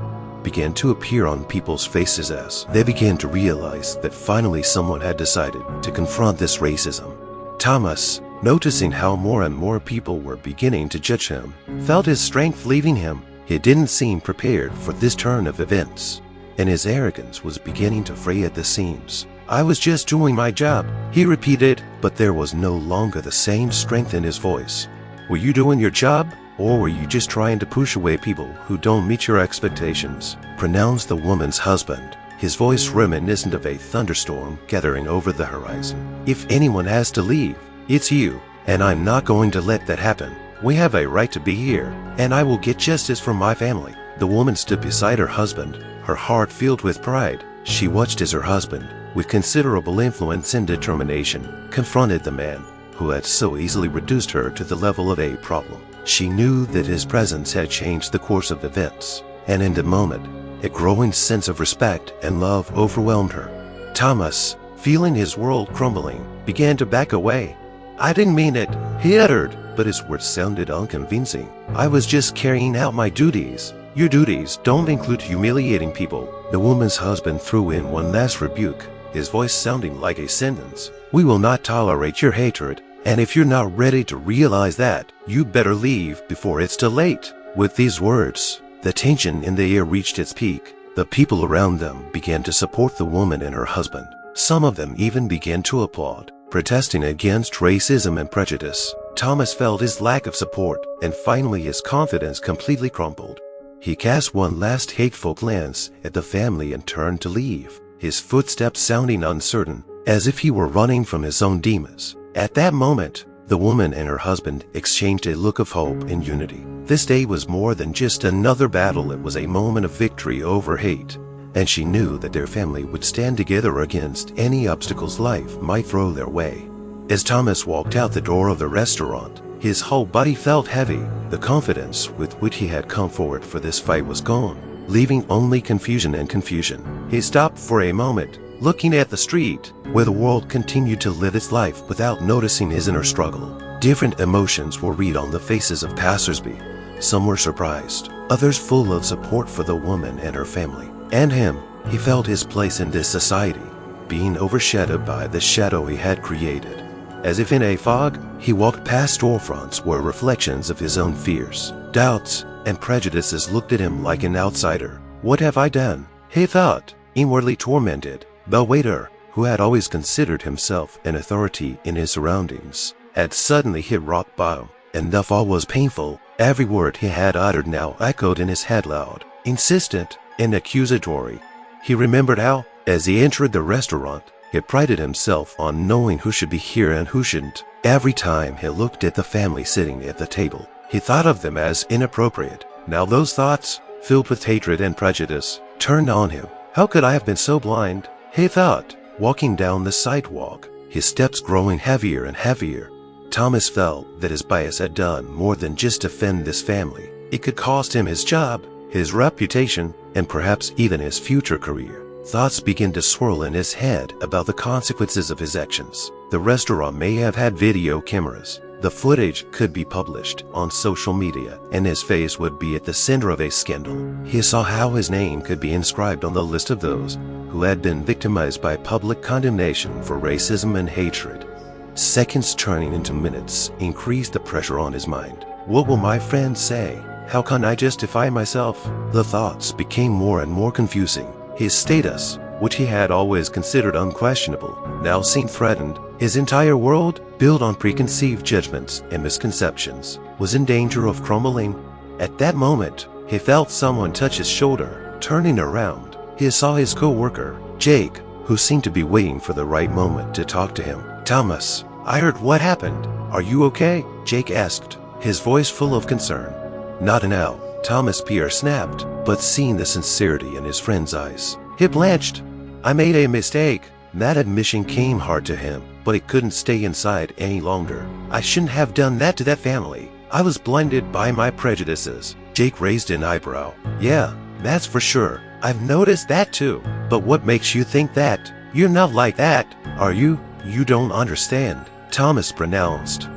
began to appear on people's faces as they began to realize that finally someone had decided to confront this racism. Thomas, noticing how more and more people were beginning to judge him, felt his strength leaving him. He didn't seem prepared for this turn of events, and his arrogance was beginning to fray at the seams. "I was just doing my job," he repeated, but there was no longer the same strength in his voice. "Were you doing your job? Or were you just trying to push away people who don't meet your expectations?" pronounced the woman's husband, his voice reminiscent of a thunderstorm gathering over the horizon. "If anyone has to leave, it's you, and I'm not going to let that happen. We have a right to be here, and I will get justice for my family." The woman stood beside her husband, her heart filled with pride. She watched as her husband, with considerable influence and determination, confronted the man who had so easily reduced her to the level of a problem. She knew that his presence had changed the course of events, and in the moment, a growing sense of respect and love overwhelmed her. Thomas, feeling his world crumbling, began to back away. "I didn't mean it," he uttered, but his words sounded unconvincing. "I was just carrying out my duties." "Your duties don't include humiliating people." The woman's husband threw in one last rebuke, his voice sounding like a sentence. "We will not tolerate your hatred." And if you're not ready to realize that, you better leave before it's too late. With these words, the tension in the air reached its peak. The people around them began to support the woman and her husband. Some of them even began to applaud, protesting against racism and prejudice. Thomas felt his lack of support, and finally his confidence completely crumbled. He cast one last hateful glance at the family and turned to leave, his footsteps sounding uncertain, as if he were running from his own demons. At that moment, the woman and her husband exchanged a look of hope and unity. This day was more than just another battle. It was a moment of victory over hate, and she knew that their family would stand together against any obstacles life might throw their way. As Thomas walked out the door of the restaurant, his whole body felt heavy. The confidence with which he had come forward for this fight was gone, leaving only confusion and confusion. He stopped for a moment, looking at the street, where the world continued to live its life without noticing his inner struggle. Different emotions were read on the faces of passersby. Some were surprised, others full of support for the woman and her family. And him, he felt his place in this society, being overshadowed by the shadow he had created. As if in a fog, he walked past storefronts where reflections of his own fears, doubts, and prejudices looked at him like an outsider. What have I done? He thought, inwardly tormented. The waiter, who had always considered himself an authority in his surroundings, had suddenly hit rock bottom, and the fall was painful. Every word he had uttered now echoed in his head loud, insistent, and accusatory. He remembered how, as he entered the restaurant, he prided himself on knowing who should be here and who shouldn't. Every time he looked at the family sitting at the table, he thought of them as inappropriate. Now those thoughts, filled with hatred and prejudice, turned on him. How could I have been so blind? He thought, walking down the sidewalk, his steps growing heavier and heavier. Thomas felt that his bias had done more than just offend this family. It could cost him his job, his reputation, and perhaps even his future career. Thoughts began to swirl in his head about the consequences of his actions. The restaurant may have had video cameras. The footage could be published on social media, and his face would be at the center of a scandal. He saw how his name could be inscribed on the list of those who had been victimized by public condemnation for racism and hatred. Seconds turning into minutes increased the pressure on his mind. What will my friends say? How can I justify myself? The thoughts became more and more confusing. His status, which he had always considered unquestionable, now seemed threatened. His entire world, built on preconceived judgments and misconceptions, was in danger of crumbling. At that moment, he felt someone touch his shoulder. Turning around, he saw his co-worker, Jake, who seemed to be waiting for the right moment to talk to him. "Thomas, I heard what happened. Are you okay?" Jake asked, his voice full of concern. "Not now," Thomas Pierre snapped, but seeing the sincerity in his friend's eyes, he blanched. "I made a mistake." That admission came hard to him, but it couldn't stay inside any longer. "I shouldn't have done that to that family. I was blinded by my prejudices." Jake raised an eyebrow. "Yeah, that's for sure. I've noticed that too. But what makes you think that? You're not like that, are you?" "You don't understand," Thomas pronounced.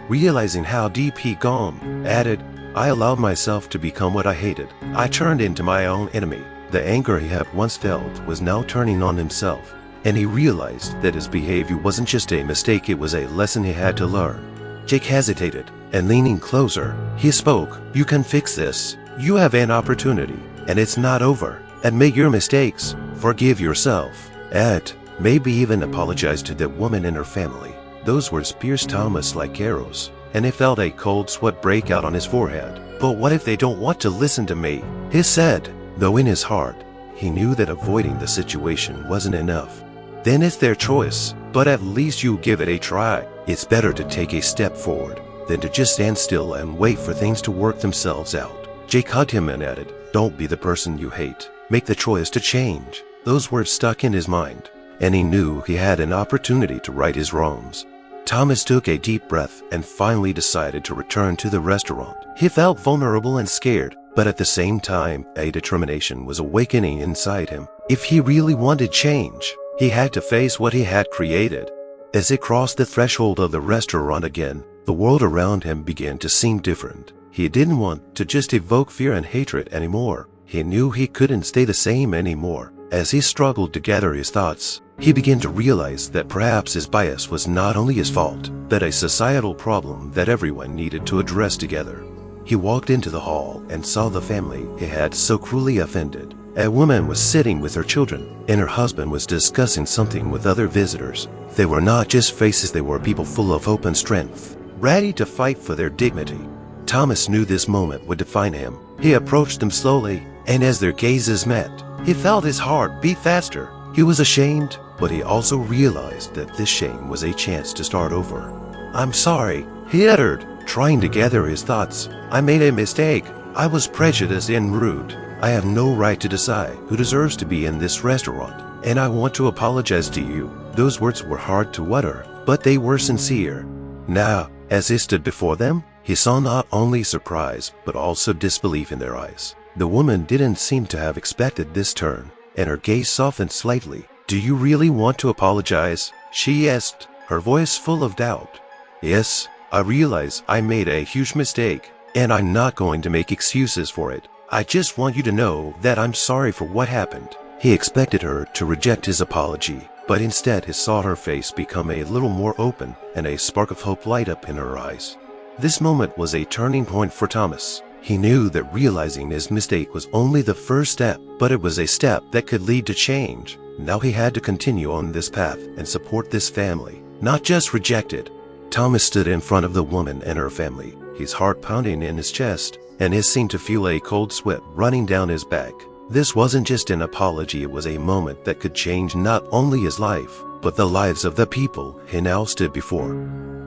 Realizing how deep he'd gone, added, "I allowed myself to become what I hated. I turned into my own enemy." The anger he had once felt was now turning on himself, and he realized that his behavior wasn't just a mistake, it was a lesson he had to learn. Jake hesitated, and leaning closer, he spoke. "You can fix this. You have an opportunity, and it's not over. Admit your mistakes, forgive yourself, and maybe even apologize to that woman and her family." Those words pierced Thomas like arrows, and he felt a cold sweat break out on his forehead. "But what if they don't want to listen to me?" he said, though in his heart, he knew that avoiding the situation wasn't enough. "Then it's their choice, but at least you give it a try. It's better to take a step forward than to just stand still and wait for things to work themselves out." Jake hugged him and added, "Don't be the person you hate. Make the choice to change." Those words stuck in his mind, and he knew he had an opportunity to right his wrongs. Thomas took a deep breath and finally decided to return to the restaurant. He felt vulnerable and scared, but at the same time, a determination was awakening inside him. If he really wanted change, he had to face what he had created. As he crossed the threshold of the restaurant again, the world around him began to seem different. He didn't want to just evoke fear and hatred anymore. He knew he couldn't stay the same anymore. As he struggled to gather his thoughts, he began to realize that perhaps his bias was not only his fault, but a societal problem that everyone needed to address together. He walked into the hall and saw the family he had so cruelly offended. A woman was sitting with her children, and her husband was discussing something with other visitors. They were not just faces, they were people full of hope and strength, ready to fight for their dignity. Thomas knew this moment would define him. He approached them slowly, and as their gazes met, he felt his heart beat faster. He was ashamed, but he also realized that this shame was a chance to start over. "I'm sorry," he uttered, trying to gather his thoughts. "I made a mistake. I was prejudiced and rude. I have no right to decide who deserves to be in this restaurant, and I want to apologize to you." Those words were hard to utter, but they were sincere. Now, as he stood before them, he saw not only surprise, but also disbelief in their eyes. The woman didn't seem to have expected this turn, and her gaze softened slightly. "Do you really want to apologize?" she asked, her voice full of doubt. "Yes, I realize I made a huge mistake, and I'm not going to make excuses for it. I just want you to know that I'm sorry for what happened." He expected her to reject his apology, but instead he saw her face become a little more open and a spark of hope light up in her eyes. This moment was a turning point for Thomas. He knew that realizing his mistake was only the first step, but it was a step that could lead to change. Now he had to continue on this path and support this family, not just reject it. Thomas stood in front of the woman and her family, his heart pounding in his chest, and he seemed to feel a cold sweat running down his back. This wasn't just an apology, it was a moment that could change not only his life, but the lives of the people he now stood before.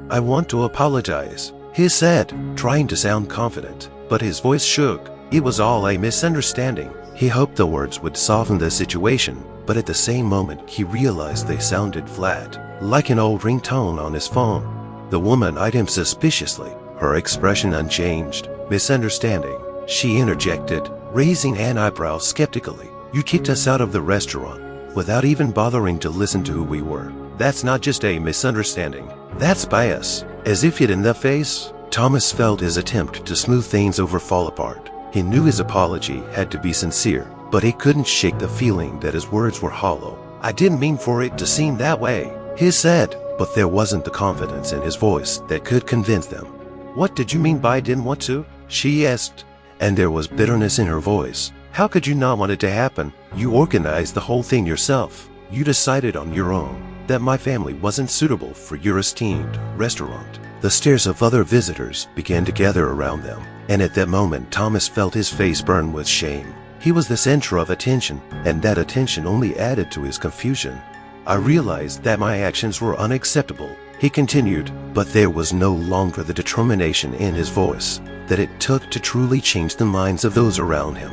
"I want to apologize," he said, trying to sound confident, but his voice shook. It was all a misunderstanding. He hoped the words would soften the situation, but at the same moment he realized they sounded flat, like an old ringtone on his phone. The woman eyed him suspiciously, her expression unchanged. "Misunderstanding," she interjected, raising an eyebrow skeptically. "You kicked us out of the restaurant without even bothering to listen to who we were. That's not just a misunderstanding. That's bias." As if hit in the face, Thomas felt his attempt to smooth things over fall apart. He knew his apology had to be sincere, but he couldn't shake the feeling that his words were hollow. "I didn't mean for it to seem that way," he said, but there wasn't the confidence in his voice that could convince them. "What did you mean by I didn't want to?" she asked, and there was bitterness in her voice. "How could you not want it to happen? You organized the whole thing yourself. You decided on your own that my family wasn't suitable for your esteemed restaurant." The stares of other visitors began to gather around them, and at that moment Thomas felt his face burn with shame. He was the center of attention, and that attention only added to his confusion. "I realized that my actions were unacceptable," he continued, but there was no longer the determination in his voice that it took to truly change the minds of those around him.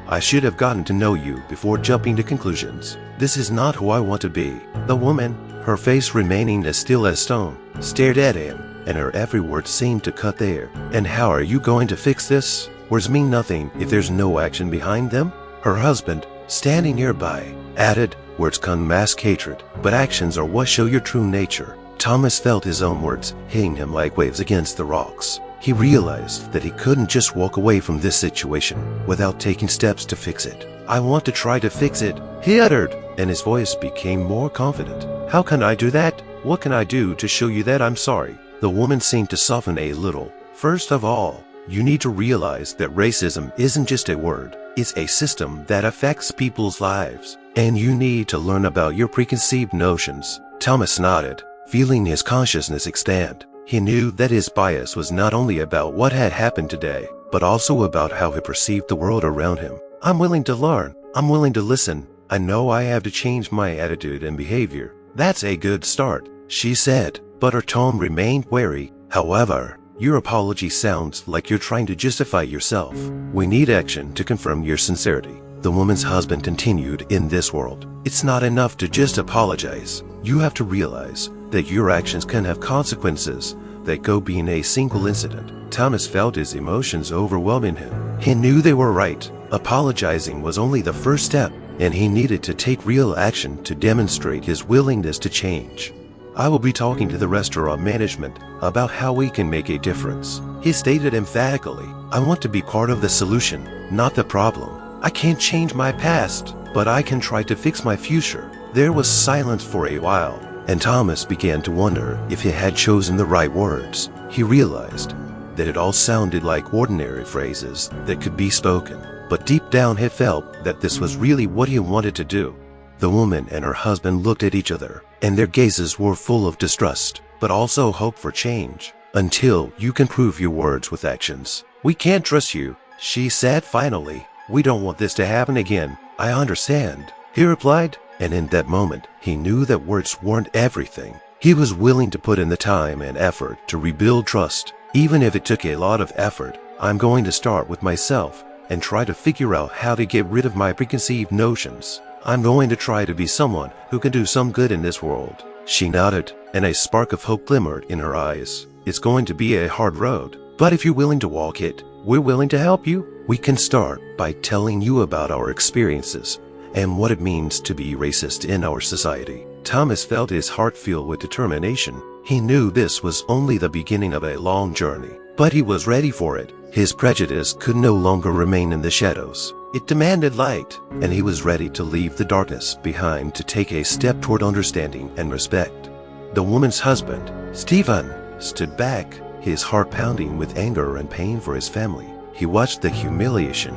"I should have gotten to know you before jumping to conclusions. This is not who I want to be." The woman, her face remaining as still as stone, stared at him, and her every word seemed to cut the air. "And how are you going to fix this? Words mean nothing if there's no action behind them." Her husband, standing nearby, added, "Words can mask hatred, but actions are what show your true nature." Thomas felt his own words hitting him like waves against the rocks. He realized that he couldn't just walk away from this situation without taking steps to fix it. "I want to try to fix it," he uttered, and his voice became more confident. "How can I do that? What can I do to show you that I'm sorry?" The woman seemed to soften a little. "First of all, you need to realize that racism isn't just a word. It's a system that affects people's lives, and you need to learn about your preconceived notions." Thomas nodded, feeling his consciousness expand. He knew that his bias was not only about what had happened today, but also about how he perceived the world around him. "I'm willing to learn. I'm willing to listen. I know I have to change my attitude and behavior." "That's a good start," she said, but her tone remained wary. "However, your apology sounds like you're trying to justify yourself. We need action to confirm your sincerity." The woman's husband continued, "In this world, it's not enough to just apologize. You have to realize that your actions can have consequences that go beyond a single incident." Thomas felt his emotions overwhelming him. He knew they were right. Apologizing was only the first step, and he needed to take real action to demonstrate his willingness to change. "I will be talking to the restaurant management about how we can make a difference," he stated emphatically. "I want to be part of the solution, not the problem. I can't change my past, but I can try to fix my future." There was silence for a while, and Thomas began to wonder if he had chosen the right words. He realized that it all sounded like ordinary phrases that could be spoken, but deep down he felt that this was really what he wanted to do. The woman and her husband looked at each other, and their gazes were full of distrust, but also hope for change. "Until you can prove your words with actions, we can't trust you," she said finally. "We don't want this to happen again." "I understand," he replied, and in that moment, he knew that words weren't everything. He was willing to put in the time and effort to rebuild trust, even if it took a lot of effort. "I'm going to start with myself and try to figure out how to get rid of my preconceived notions. I'm going to try to be someone who can do some good in this world." She nodded, and a spark of hope glimmered in her eyes. "It's going to be a hard road, but if you're willing to walk it, we're willing to help you. We can start by telling you about our experiences and what it means to be racist in our society." Thomas felt his heart fill with determination. He knew this was only the beginning of a long journey, but he was ready for it. His prejudice could no longer remain in the shadows. It demanded light, and he was ready to leave the darkness behind to take a step toward understanding and respect. The woman's husband, Stephen, stood back, his heart pounding with anger and pain for his family. He watched the humiliation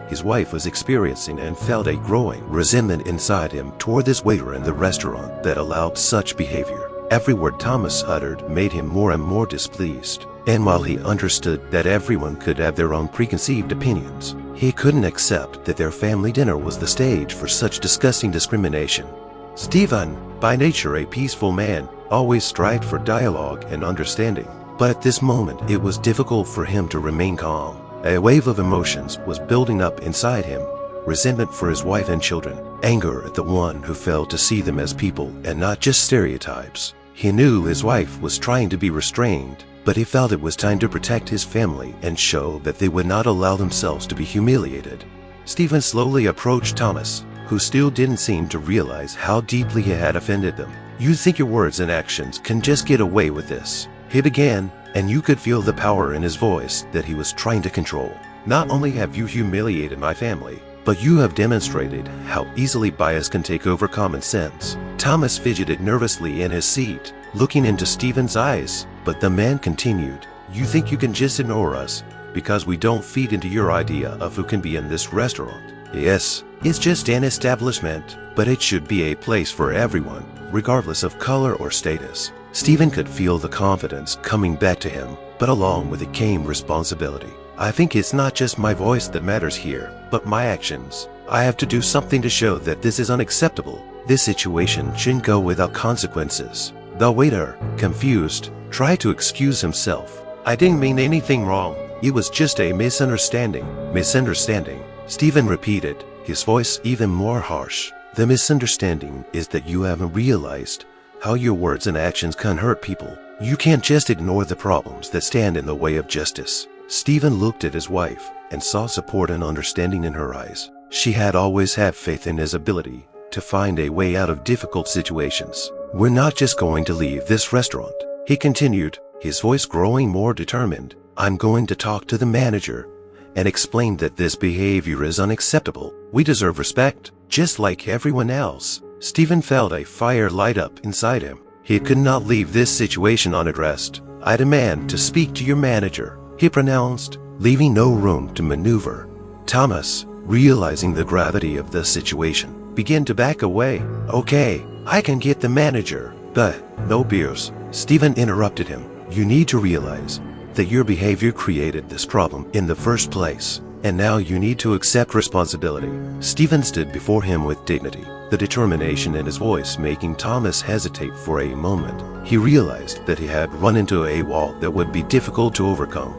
his wife was experiencing and felt a growing resentment inside him toward this waiter in the restaurant that allowed such behavior. Every word Thomas uttered made him more and more displeased, and while he understood that everyone could have their own preconceived opinions, he couldn't accept that their family dinner was the stage for such disgusting discrimination. Stephen, by nature a peaceful man, always strived for dialogue and understanding, but at this moment it was difficult for him to remain calm. A wave of emotions was building up inside him: resentment for his wife and children, anger at the one who failed to see them as people and not just stereotypes. He knew his wife was trying to be restrained, but he felt it was time to protect his family and show that they would not allow themselves to be humiliated. Stephen slowly approached Thomas, who still didn't seem to realize how deeply he had offended them. "You think your words and actions can just get away with this?" he began, and you could feel the power in his voice that he was trying to control. "Not only have you humiliated my family, but you have demonstrated how easily bias can take over common sense." Thomas fidgeted nervously in his seat, looking into Stephen's eyes, but the man continued, "You think you can just ignore us because we don't feed into your idea of who can be in this restaurant? Yes, it's just an establishment, but it should be a place for everyone, regardless of color or status." Stephen could feel the confidence coming back to him, but along with it came responsibility. "I think it's not just my voice that matters here, but my actions. I have to do something to show that this is unacceptable. This situation shouldn't go without consequences." The waiter, confused, tried to excuse himself. "I didn't mean anything wrong. It was just a misunderstanding." "Misunderstanding?" Stephen repeated, his voice even more harsh. "The misunderstanding is that you haven't realized how your words and actions can hurt people. You can't just ignore the problems that stand in the way of justice." Stephen looked at his wife and saw support and understanding in her eyes. She had always had faith in his ability to find a way out of difficult situations. "We're not just going to leave this restaurant," he continued, his voice growing more determined. "I'm going to talk to the manager and explain that this behavior is unacceptable. We deserve respect, just like everyone else." Stephen felt a fire light up inside him. He could not leave this situation unaddressed. "I demand to speak to your manager," he pronounced, leaving no room to maneuver. Thomas, realizing the gravity of the situation, began to back away. "Okay, I can get the manager, but no beers." Stephen interrupted him. "You need to realize that your behavior created this problem in the first place, and now you need to accept responsibility." Stephen stood before him with dignity, the determination in his voice making Thomas hesitate for a moment. He realized that he had run into a wall that would be difficult to overcome.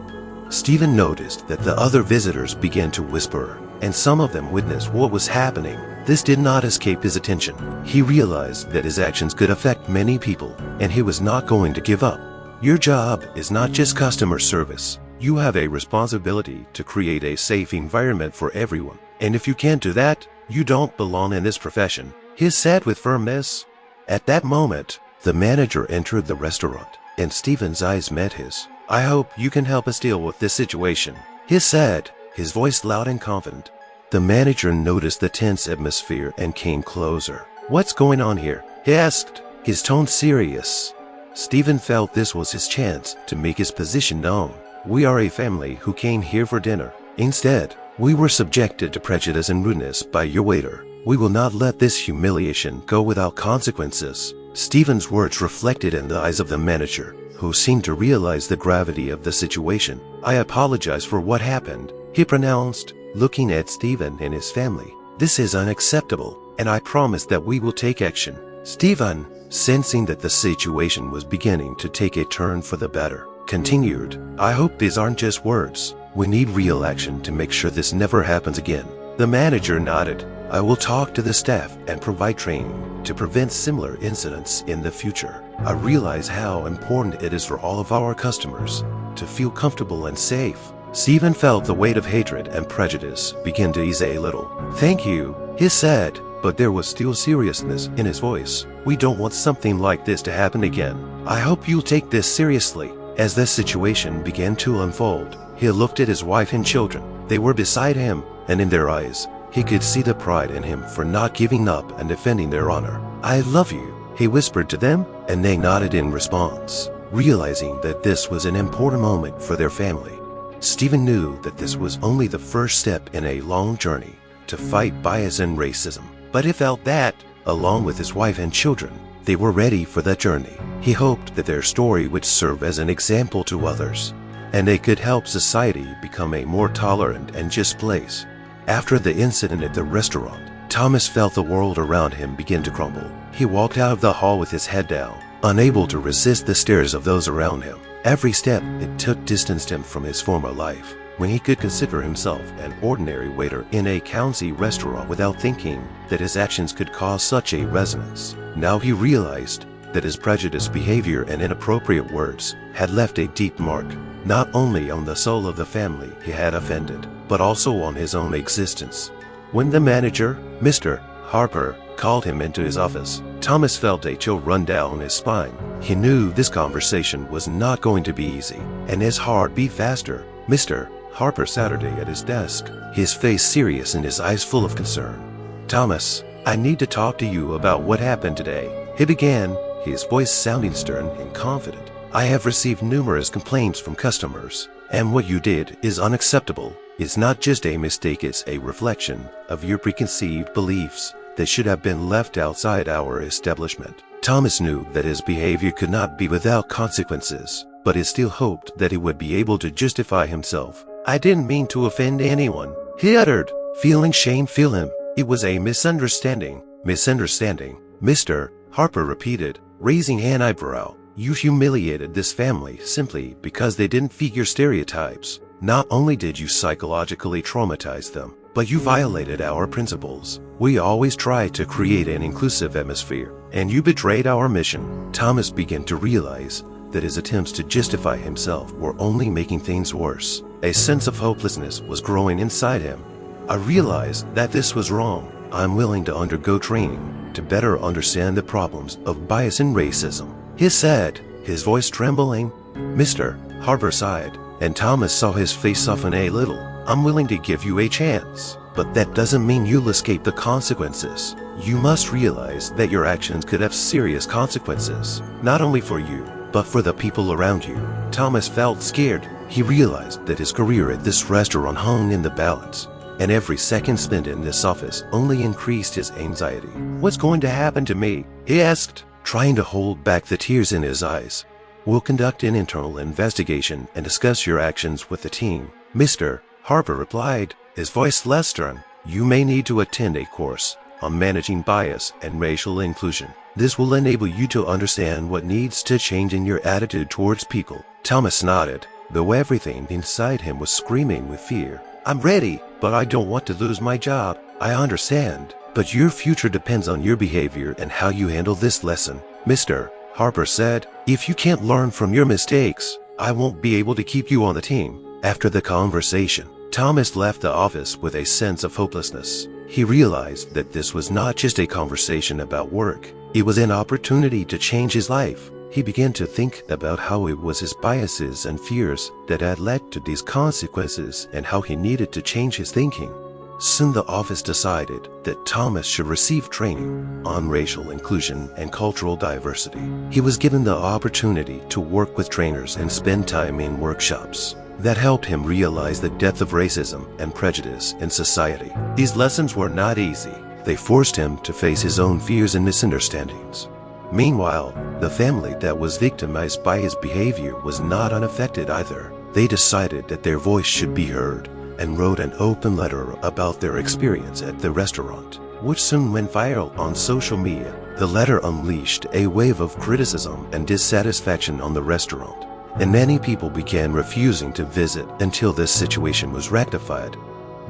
Stephen noticed that the other visitors began to whisper, and some of them witnessed what was happening. This did not escape his attention. He realized that his actions could affect many people, and he was not going to give up. "Your job is not just customer service. You have a responsibility to create a safe environment for everyone. And if you can't do that, you don't belong in this profession," he said with firmness. At that moment, the manager entered the restaurant, and Stephen's eyes met his. "I hope you can help us deal with this situation," he said, his voice loud and confident. The manager noticed the tense atmosphere and came closer. What's going on here? He asked, his tone serious. Stephen felt this was his chance to make his position known. We are a family who came here for dinner. Instead, we were subjected to prejudice and rudeness by your waiter. We will not let this humiliation go without consequences. Stephen's words reflected in the eyes of the manager, who seemed to realize the gravity of the situation. I apologize for what happened, he pronounced, looking at Stephen and his family. This is unacceptable, and I promise that we will take action. Stephen, sensing that the situation was beginning to take a turn for the better, continued, I hope these aren't just words. We need real action to make sure this never happens again. The manager nodded. I will talk to the staff and provide training to prevent similar incidents in the future. I realize how important it is for all of our customers to feel comfortable and safe. Stephen felt the weight of hatred and prejudice begin to ease a little. Thank you, he said, but there was still seriousness in his voice. We don't want something like this to happen again. I hope you'll take this seriously. As the situation began to unfold, he looked at his wife and children. They were beside him, and in their eyes, he could see the pride in him for not giving up and defending their honor. I love you, he whispered to them, and they nodded in response, realizing that this was an important moment for their family. Stephen knew that this was only the first step in a long journey to fight bias and racism, but he felt that, along with his wife and children, they were ready for that journey. He hoped that their story would serve as an example to others, and they could help society become a more tolerant and just place. After the incident at the restaurant, Thomas felt the world around him begin to crumble. He walked out of the hall with his head down, unable to resist the stares of those around him. Every step it took distanced him from his former life, when he could consider himself an ordinary waiter in a county restaurant without thinking that his actions could cause such a resonance. Now he realized that his prejudiced behavior and inappropriate words had left a deep mark, not only on the soul of the family he had offended, but also on his own existence. When the manager, Mr. Harper, called him into his office, Thomas felt a chill run down his spine. He knew this conversation was not going to be easy, and his heart beat faster. Mr. Harper sat at his desk, his face serious and his eyes full of concern. Thomas, I need to talk to you about what happened today, he began, his voice sounding stern and confident. I have received numerous complaints from customers, and what you did is unacceptable. It's not just a mistake, it's a reflection of your preconceived beliefs that should have been left outside our establishment. Thomas knew that his behavior could not be without consequences, but he still hoped that he would be able to justify himself. I didn't mean to offend anyone, he uttered, feeling shame fill him. It was a misunderstanding. Misunderstanding, Mr. Harper repeated, raising an eyebrow. You humiliated this family simply because they didn't fit your stereotypes. Not only did you psychologically traumatize them, but you violated our principles. We always try to create an inclusive atmosphere, and you betrayed our mission. Thomas began to realize that his attempts to justify himself were only making things worse. A sense of hopelessness was growing inside him. I realized that this was wrong. I'm willing to undergo training to better understand the problems of bias and racism, he said, his voice trembling. Mr. Harper sighed, and Thomas saw his face soften a little. I'm willing to give you a chance, but that doesn't mean you'll escape the consequences. You must realize that your actions could have serious consequences, not only for you, but for the people around you. Thomas felt scared. He realized that his career at this restaurant hung in the balance, and every second spent in this office only increased his anxiety. What's going to happen to me? He asked, trying to hold back the tears in his eyes. We'll conduct an internal investigation and discuss your actions with the team, Mr. Harper replied, his voice less stern. You may need to attend a course on managing bias and racial inclusion. This will enable you to understand what needs to change in your attitude towards people. Thomas nodded, though everything inside him was screaming with fear. I'm ready, but I don't want to lose my job. I understand, but your future depends on your behavior and how you handle this lesson, Mr. Harper said. If you can't learn from your mistakes, I won't be able to keep you on the team. After the conversation, Thomas left the office with a sense of hopelessness. He realized that this was not just a conversation about work. It was an opportunity to change his life. He began to think about how it was his biases and fears that had led to these consequences and how he needed to change his thinking. Soon the office decided that Thomas should receive training on racial inclusion and cultural diversity. He was given the opportunity to work with trainers and spend time in workshops that helped him realize the depth of racism and prejudice in society. These lessons were not easy. They forced him to face his own fears and misunderstandings. Meanwhile, the family that was victimized by his behavior was not unaffected either. They decided that their voice should be heard and wrote an open letter about their experience at the restaurant, which soon went viral on social media. The letter unleashed a wave of criticism and dissatisfaction on the restaurant, and many people began refusing to visit until this situation was rectified.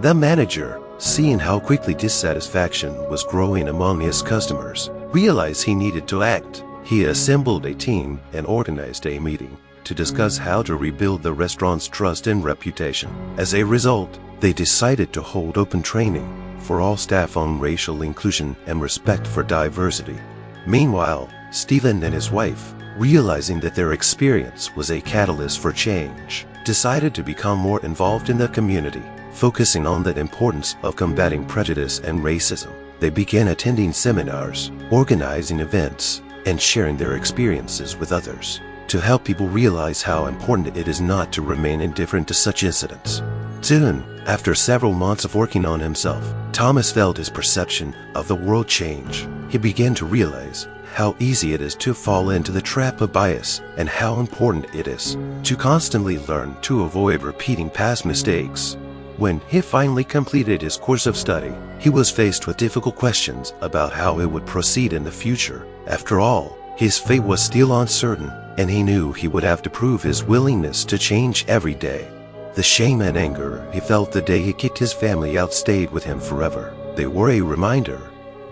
The manager, seeing how quickly dissatisfaction was growing among his customers, realized he needed to act. He assembled a team and organized a meeting to discuss how to rebuild the restaurant's trust and reputation. As a result, they decided to hold open training for all staff on racial inclusion and respect for diversity. Meanwhile, Stephen and his wife, realizing that their experience was a catalyst for change, decided to become more involved in the community, focusing on the importance of combating prejudice and racism. They began attending seminars, organizing events, and sharing their experiences with others to help people realize how important it is not to remain indifferent to such incidents. Soon, after several months of working on himself, Thomas felt his perception of the world change. He began to realize how easy it is to fall into the trap of bias and how important it is to constantly learn to avoid repeating past mistakes. When he finally completed his course of study, he was faced with difficult questions about how he would proceed in the future. After all, his fate was still uncertain, and he knew he would have to prove his willingness to change every day. The shame and anger he felt the day he kicked his family out stayed with him forever. They were a reminder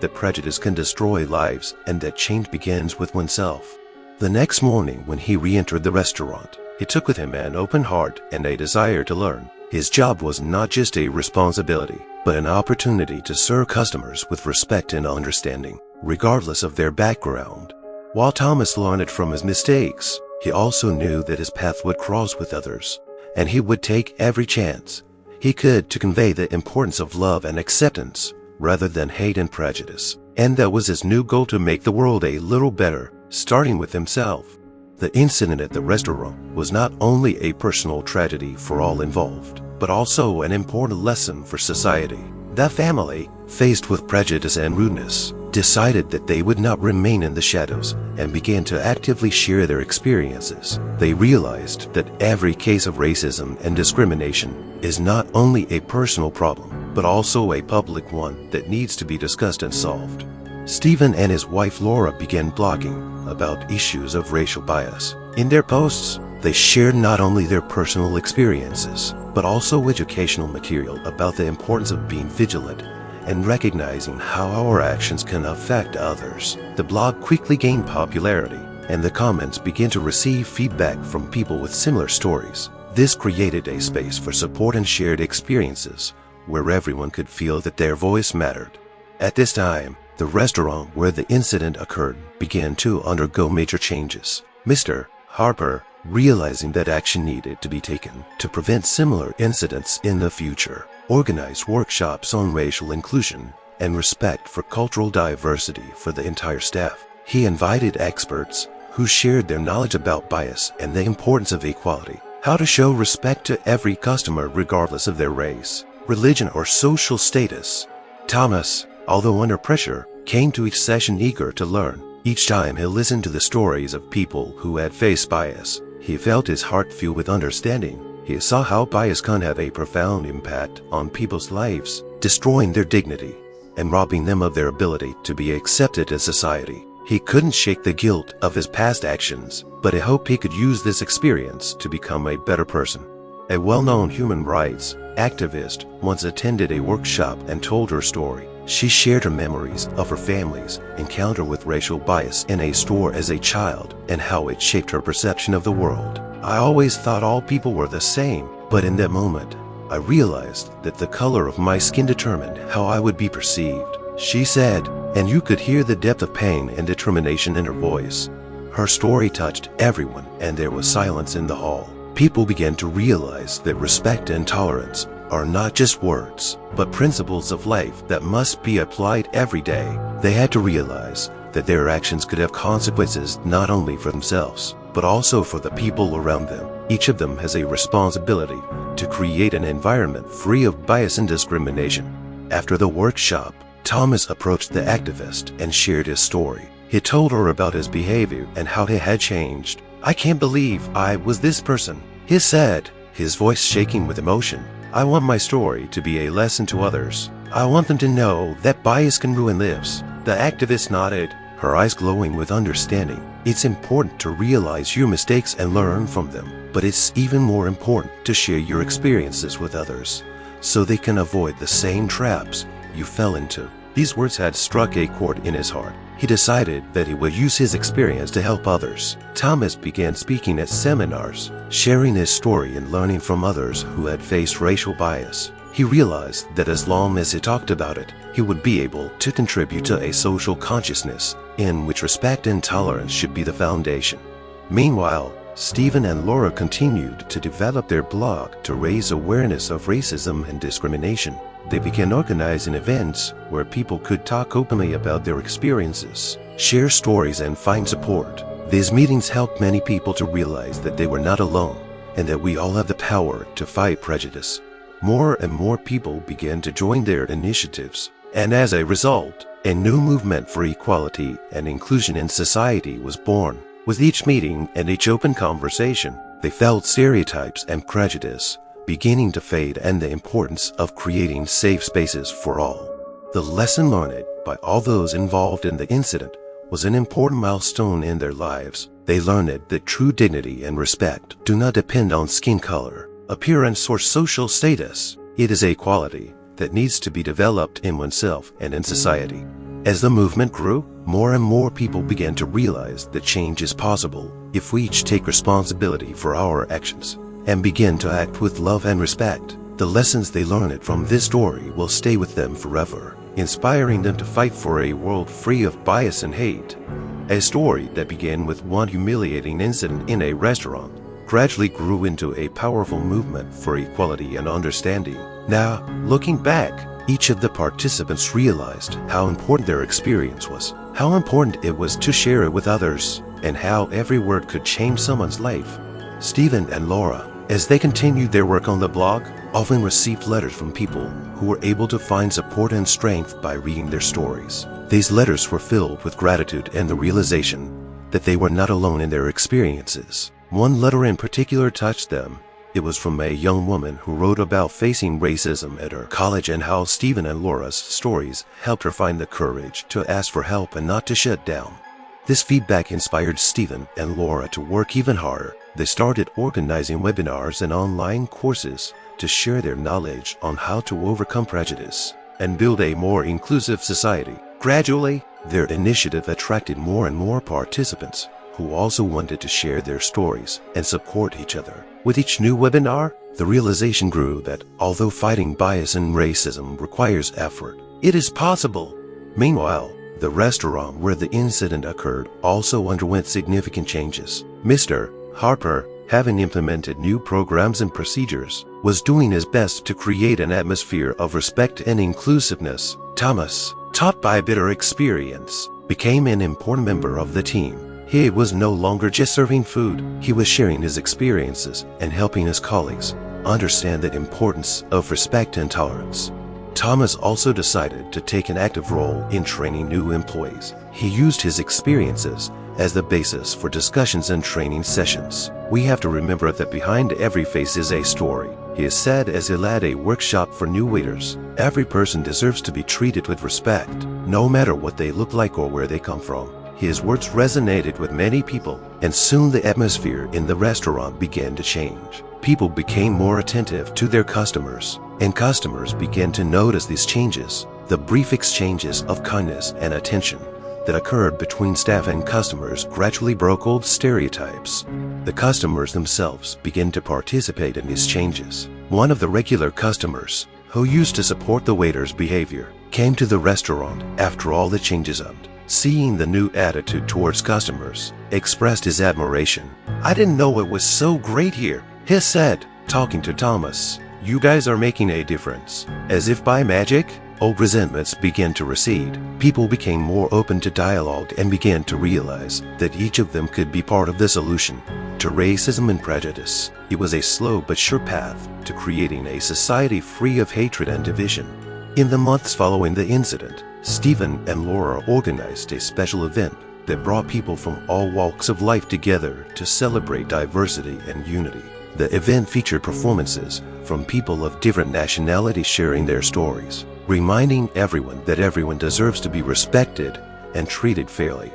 that prejudice can destroy lives and that change begins with oneself. The next morning, when he re-entered the restaurant, he took with him an open heart and a desire to learn. His job was not just a responsibility, but an opportunity to serve customers with respect and understanding, regardless of their background. While Thomas learned from his mistakes, he also knew that his path would cross with others, and he would take every chance he could to convey the importance of love and acceptance rather than hate and prejudice. And that was his new goal, to make the world a little better, starting with himself. The incident at the restaurant was not only a personal tragedy for all involved, but also an important lesson for society. The family, faced with prejudice and rudeness, decided that they would not remain in the shadows and began to actively share their experiences. They realized that every case of racism and discrimination is not only a personal problem, but also a public one that needs to be discussed and solved. Stephen and his wife Laura began blogging about issues of racial bias. In their posts, they shared not only their personal experiences, but also educational material about the importance of being vigilant and recognizing how our actions can affect others. The blog quickly gained popularity, and the comments began to receive feedback from people with similar stories. This created a space for support and shared experiences, where everyone could feel that their voice mattered. At this time, the restaurant where the incident occurred began to undergo major changes. Mr. Harper, realizing that action needed to be taken to prevent similar incidents in the future, organized workshops on racial inclusion and respect for cultural diversity for the entire staff. He invited experts who shared their knowledge about bias and the importance of equality, how to show respect to every customer regardless of their race, religion, or social status. Thomas, although under pressure, came to each session eager to learn. Each time he listened to the stories of people who had faced bias, he felt his heart fill with understanding. He saw how bias can have a profound impact on people's lives, destroying their dignity and robbing them of their ability to be accepted as society. He couldn't shake the guilt of his past actions, but he hoped he could use this experience to become a better person. A well-known human rights activist once attended a workshop and told her story. She shared her memories of her family's encounter with racial bias in a store as a child and how it shaped her perception of the world. "I always thought all people were the same, but in that moment, I realized that the color of my skin determined how I would be perceived," she said, and you could hear the depth of pain and determination in her voice. Her story touched everyone, and there was silence in the hall. People began to realize that respect and tolerance are not just words, but principles of life that must be applied every day. They had to realize that their actions could have consequences not only for themselves, but also for the people around them. Each of them has a responsibility to create an environment free of bias and discrimination. After the workshop, Thomas approached the activist and shared his story. He told her about his behavior and how he had changed. "I can't believe I was this person," he said, his voice shaking with emotion. "I want my story to be a lesson to others. I want them to know that bias can ruin lives." The activist nodded, her eyes glowing with understanding. "It's important to realize your mistakes and learn from them, but it's even more important to share your experiences with others so they can avoid the same traps you fell into." These words had struck a chord in his heart. He decided that he would use his experience to help others. Thomas began speaking at seminars, sharing his story and learning from others who had faced racial bias. He realized that as long as he talked about it, he would be able to contribute to a social consciousness in which respect and tolerance should be the foundation. Meanwhile, Stephen and Laura continued to develop their blog to raise awareness of racism and discrimination. They began organizing events where people could talk openly about their experiences, share stories, and find support. These meetings helped many people to realize that they were not alone and that we all have the power to fight prejudice. More and more people began to join their initiatives, and as a result, a new movement for equality and inclusion in society was born. With each meeting and each open conversation, they felt stereotypes and prejudice beginning to fade and the importance of creating safe spaces for all. The lesson learned by all those involved in the incident was an important milestone in their lives. They learned that true dignity and respect do not depend on skin color, appearance, or social status. It is a quality that needs to be developed in oneself and in society. As the movement grew, more and more people began to realize that change is possible if we each take responsibility for our actions and begin to act with love and respect. The lessons they learned from this story will stay with them forever, inspiring them to fight for a world free of bias and hate. A story that began with one humiliating incident in a restaurant gradually grew into a powerful movement for equality and understanding. Now, looking back, each of the participants realized how important their experience was, how important it was to share it with others, and how every word could change someone's life. Stephen and Laura, as they continued their work on the blog, often received letters from people who were able to find support and strength by reading their stories. These letters were filled with gratitude and the realization that they were not alone in their experiences. One letter in particular touched them. It was from a young woman who wrote about facing racism at her college and how Stephen and Laura's stories helped her find the courage to ask for help and not to shut down. This feedback inspired Stephen and Laura to work even harder. They started organizing webinars and online courses to share their knowledge on how to overcome prejudice and build a more inclusive society. Gradually, their initiative attracted more and more participants who also wanted to share their stories and support each other. With each new webinar, the realization grew that although fighting bias and racism requires effort, it is possible. Meanwhile, the restaurant where the incident occurred also underwent significant changes. Mr. Harper, having implemented new programs and procedures, was doing his best to create an atmosphere of respect and inclusiveness. Thomas, taught by bitter experience, became an important member of the team. He was no longer just serving food. He was sharing his experiences and helping his colleagues understand the importance of respect and tolerance. Thomas also decided to take an active role in training new employees. He used his experiences as the basis for discussions and training sessions. We have to remember that behind every face is a story. He has said as he led a workshop for new waiters, every person deserves to be treated with respect, no matter what they look like or where they come from. His words resonated with many people, and soon the atmosphere in the restaurant began to change. People became more attentive to their customers, and customers began to notice these changes. The brief exchanges of kindness and attention that occurred between staff and customers gradually broke old stereotypes. The customers themselves began to participate in these changes. One of the regular customers, who used to support the waiter's behavior, came to the restaurant after all the changes happened. Seeing the new attitude towards customers, expressed his admiration. "I didn't know it was so great here," he said, talking to Thomas. You guys are making a difference. As if by magic, old resentments began to recede. People became more open to dialogue and began to realize that each of them could be part of the solution to racism and prejudice. It was a slow but sure path to creating a society free of hatred and division. In the months following the incident, Stephen and Laura organized a special event that brought people from all walks of life together to celebrate diversity and unity. The event featured performances from people of different nationalities sharing their stories, reminding everyone that everyone deserves to be respected and treated fairly.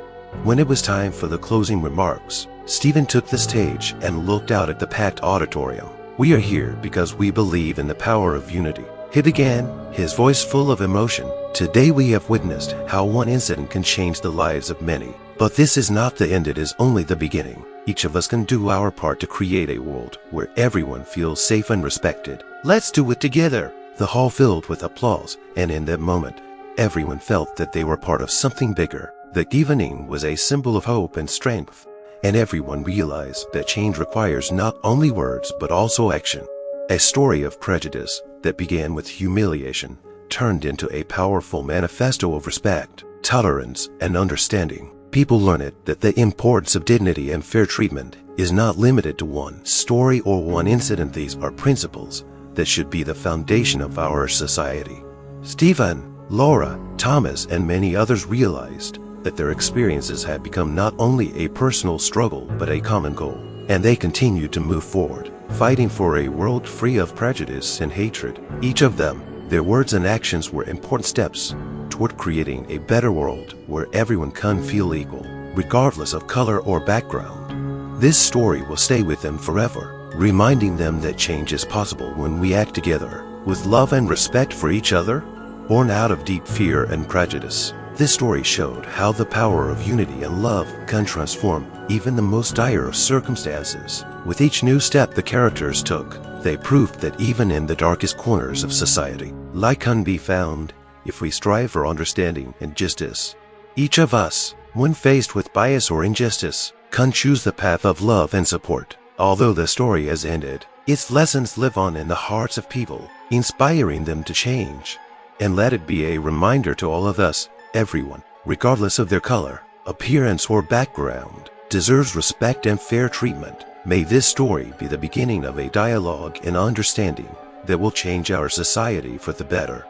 When it was time for the closing remarks, Stephen took the stage and looked out at the packed auditorium. "We are here because we believe in the power of unity," he began, his voice full of emotion. "Today we have witnessed how one incident can change the lives of many. But this is not the end, it is only the beginning. Each of us can do our part to create a world where everyone feels safe and respected. Let's do it together." The hall filled with applause, and in that moment, everyone felt that they were part of something bigger. The evening was a symbol of hope and strength, and everyone realized that change requires not only words but also action. A story of prejudice that began with humiliation turned into a powerful manifesto of respect, tolerance, and understanding. People learned that the importance of dignity and fair treatment is not limited to one story or one incident. These are principles that should be the foundation of our society. Stephen, Laura, Thomas, and many others realized that their experiences had become not only a personal struggle but a common goal, and they continued to move forward, fighting for a world free of prejudice and hatred. Each of them, their words and actions were important steps toward creating a better world where everyone can feel equal, regardless of color or background. This story will stay with them forever, reminding them that change is possible when we act together, with love and respect for each other, born out of deep fear and prejudice. This story showed how the power of unity and love can transform even the most dire of circumstances. With each new step the characters took, they proved that even in the darkest corners of society, light can be found if we strive for understanding and justice. Each of us, when faced with bias or injustice, can choose the path of love and support. Although the story has ended, its lessons live on in the hearts of people, inspiring them to change. And let it be a reminder to all of us, everyone, regardless of their color, appearance, or background, deserves respect and fair treatment. May this story be the beginning of a dialogue and understanding that will change our society for the better.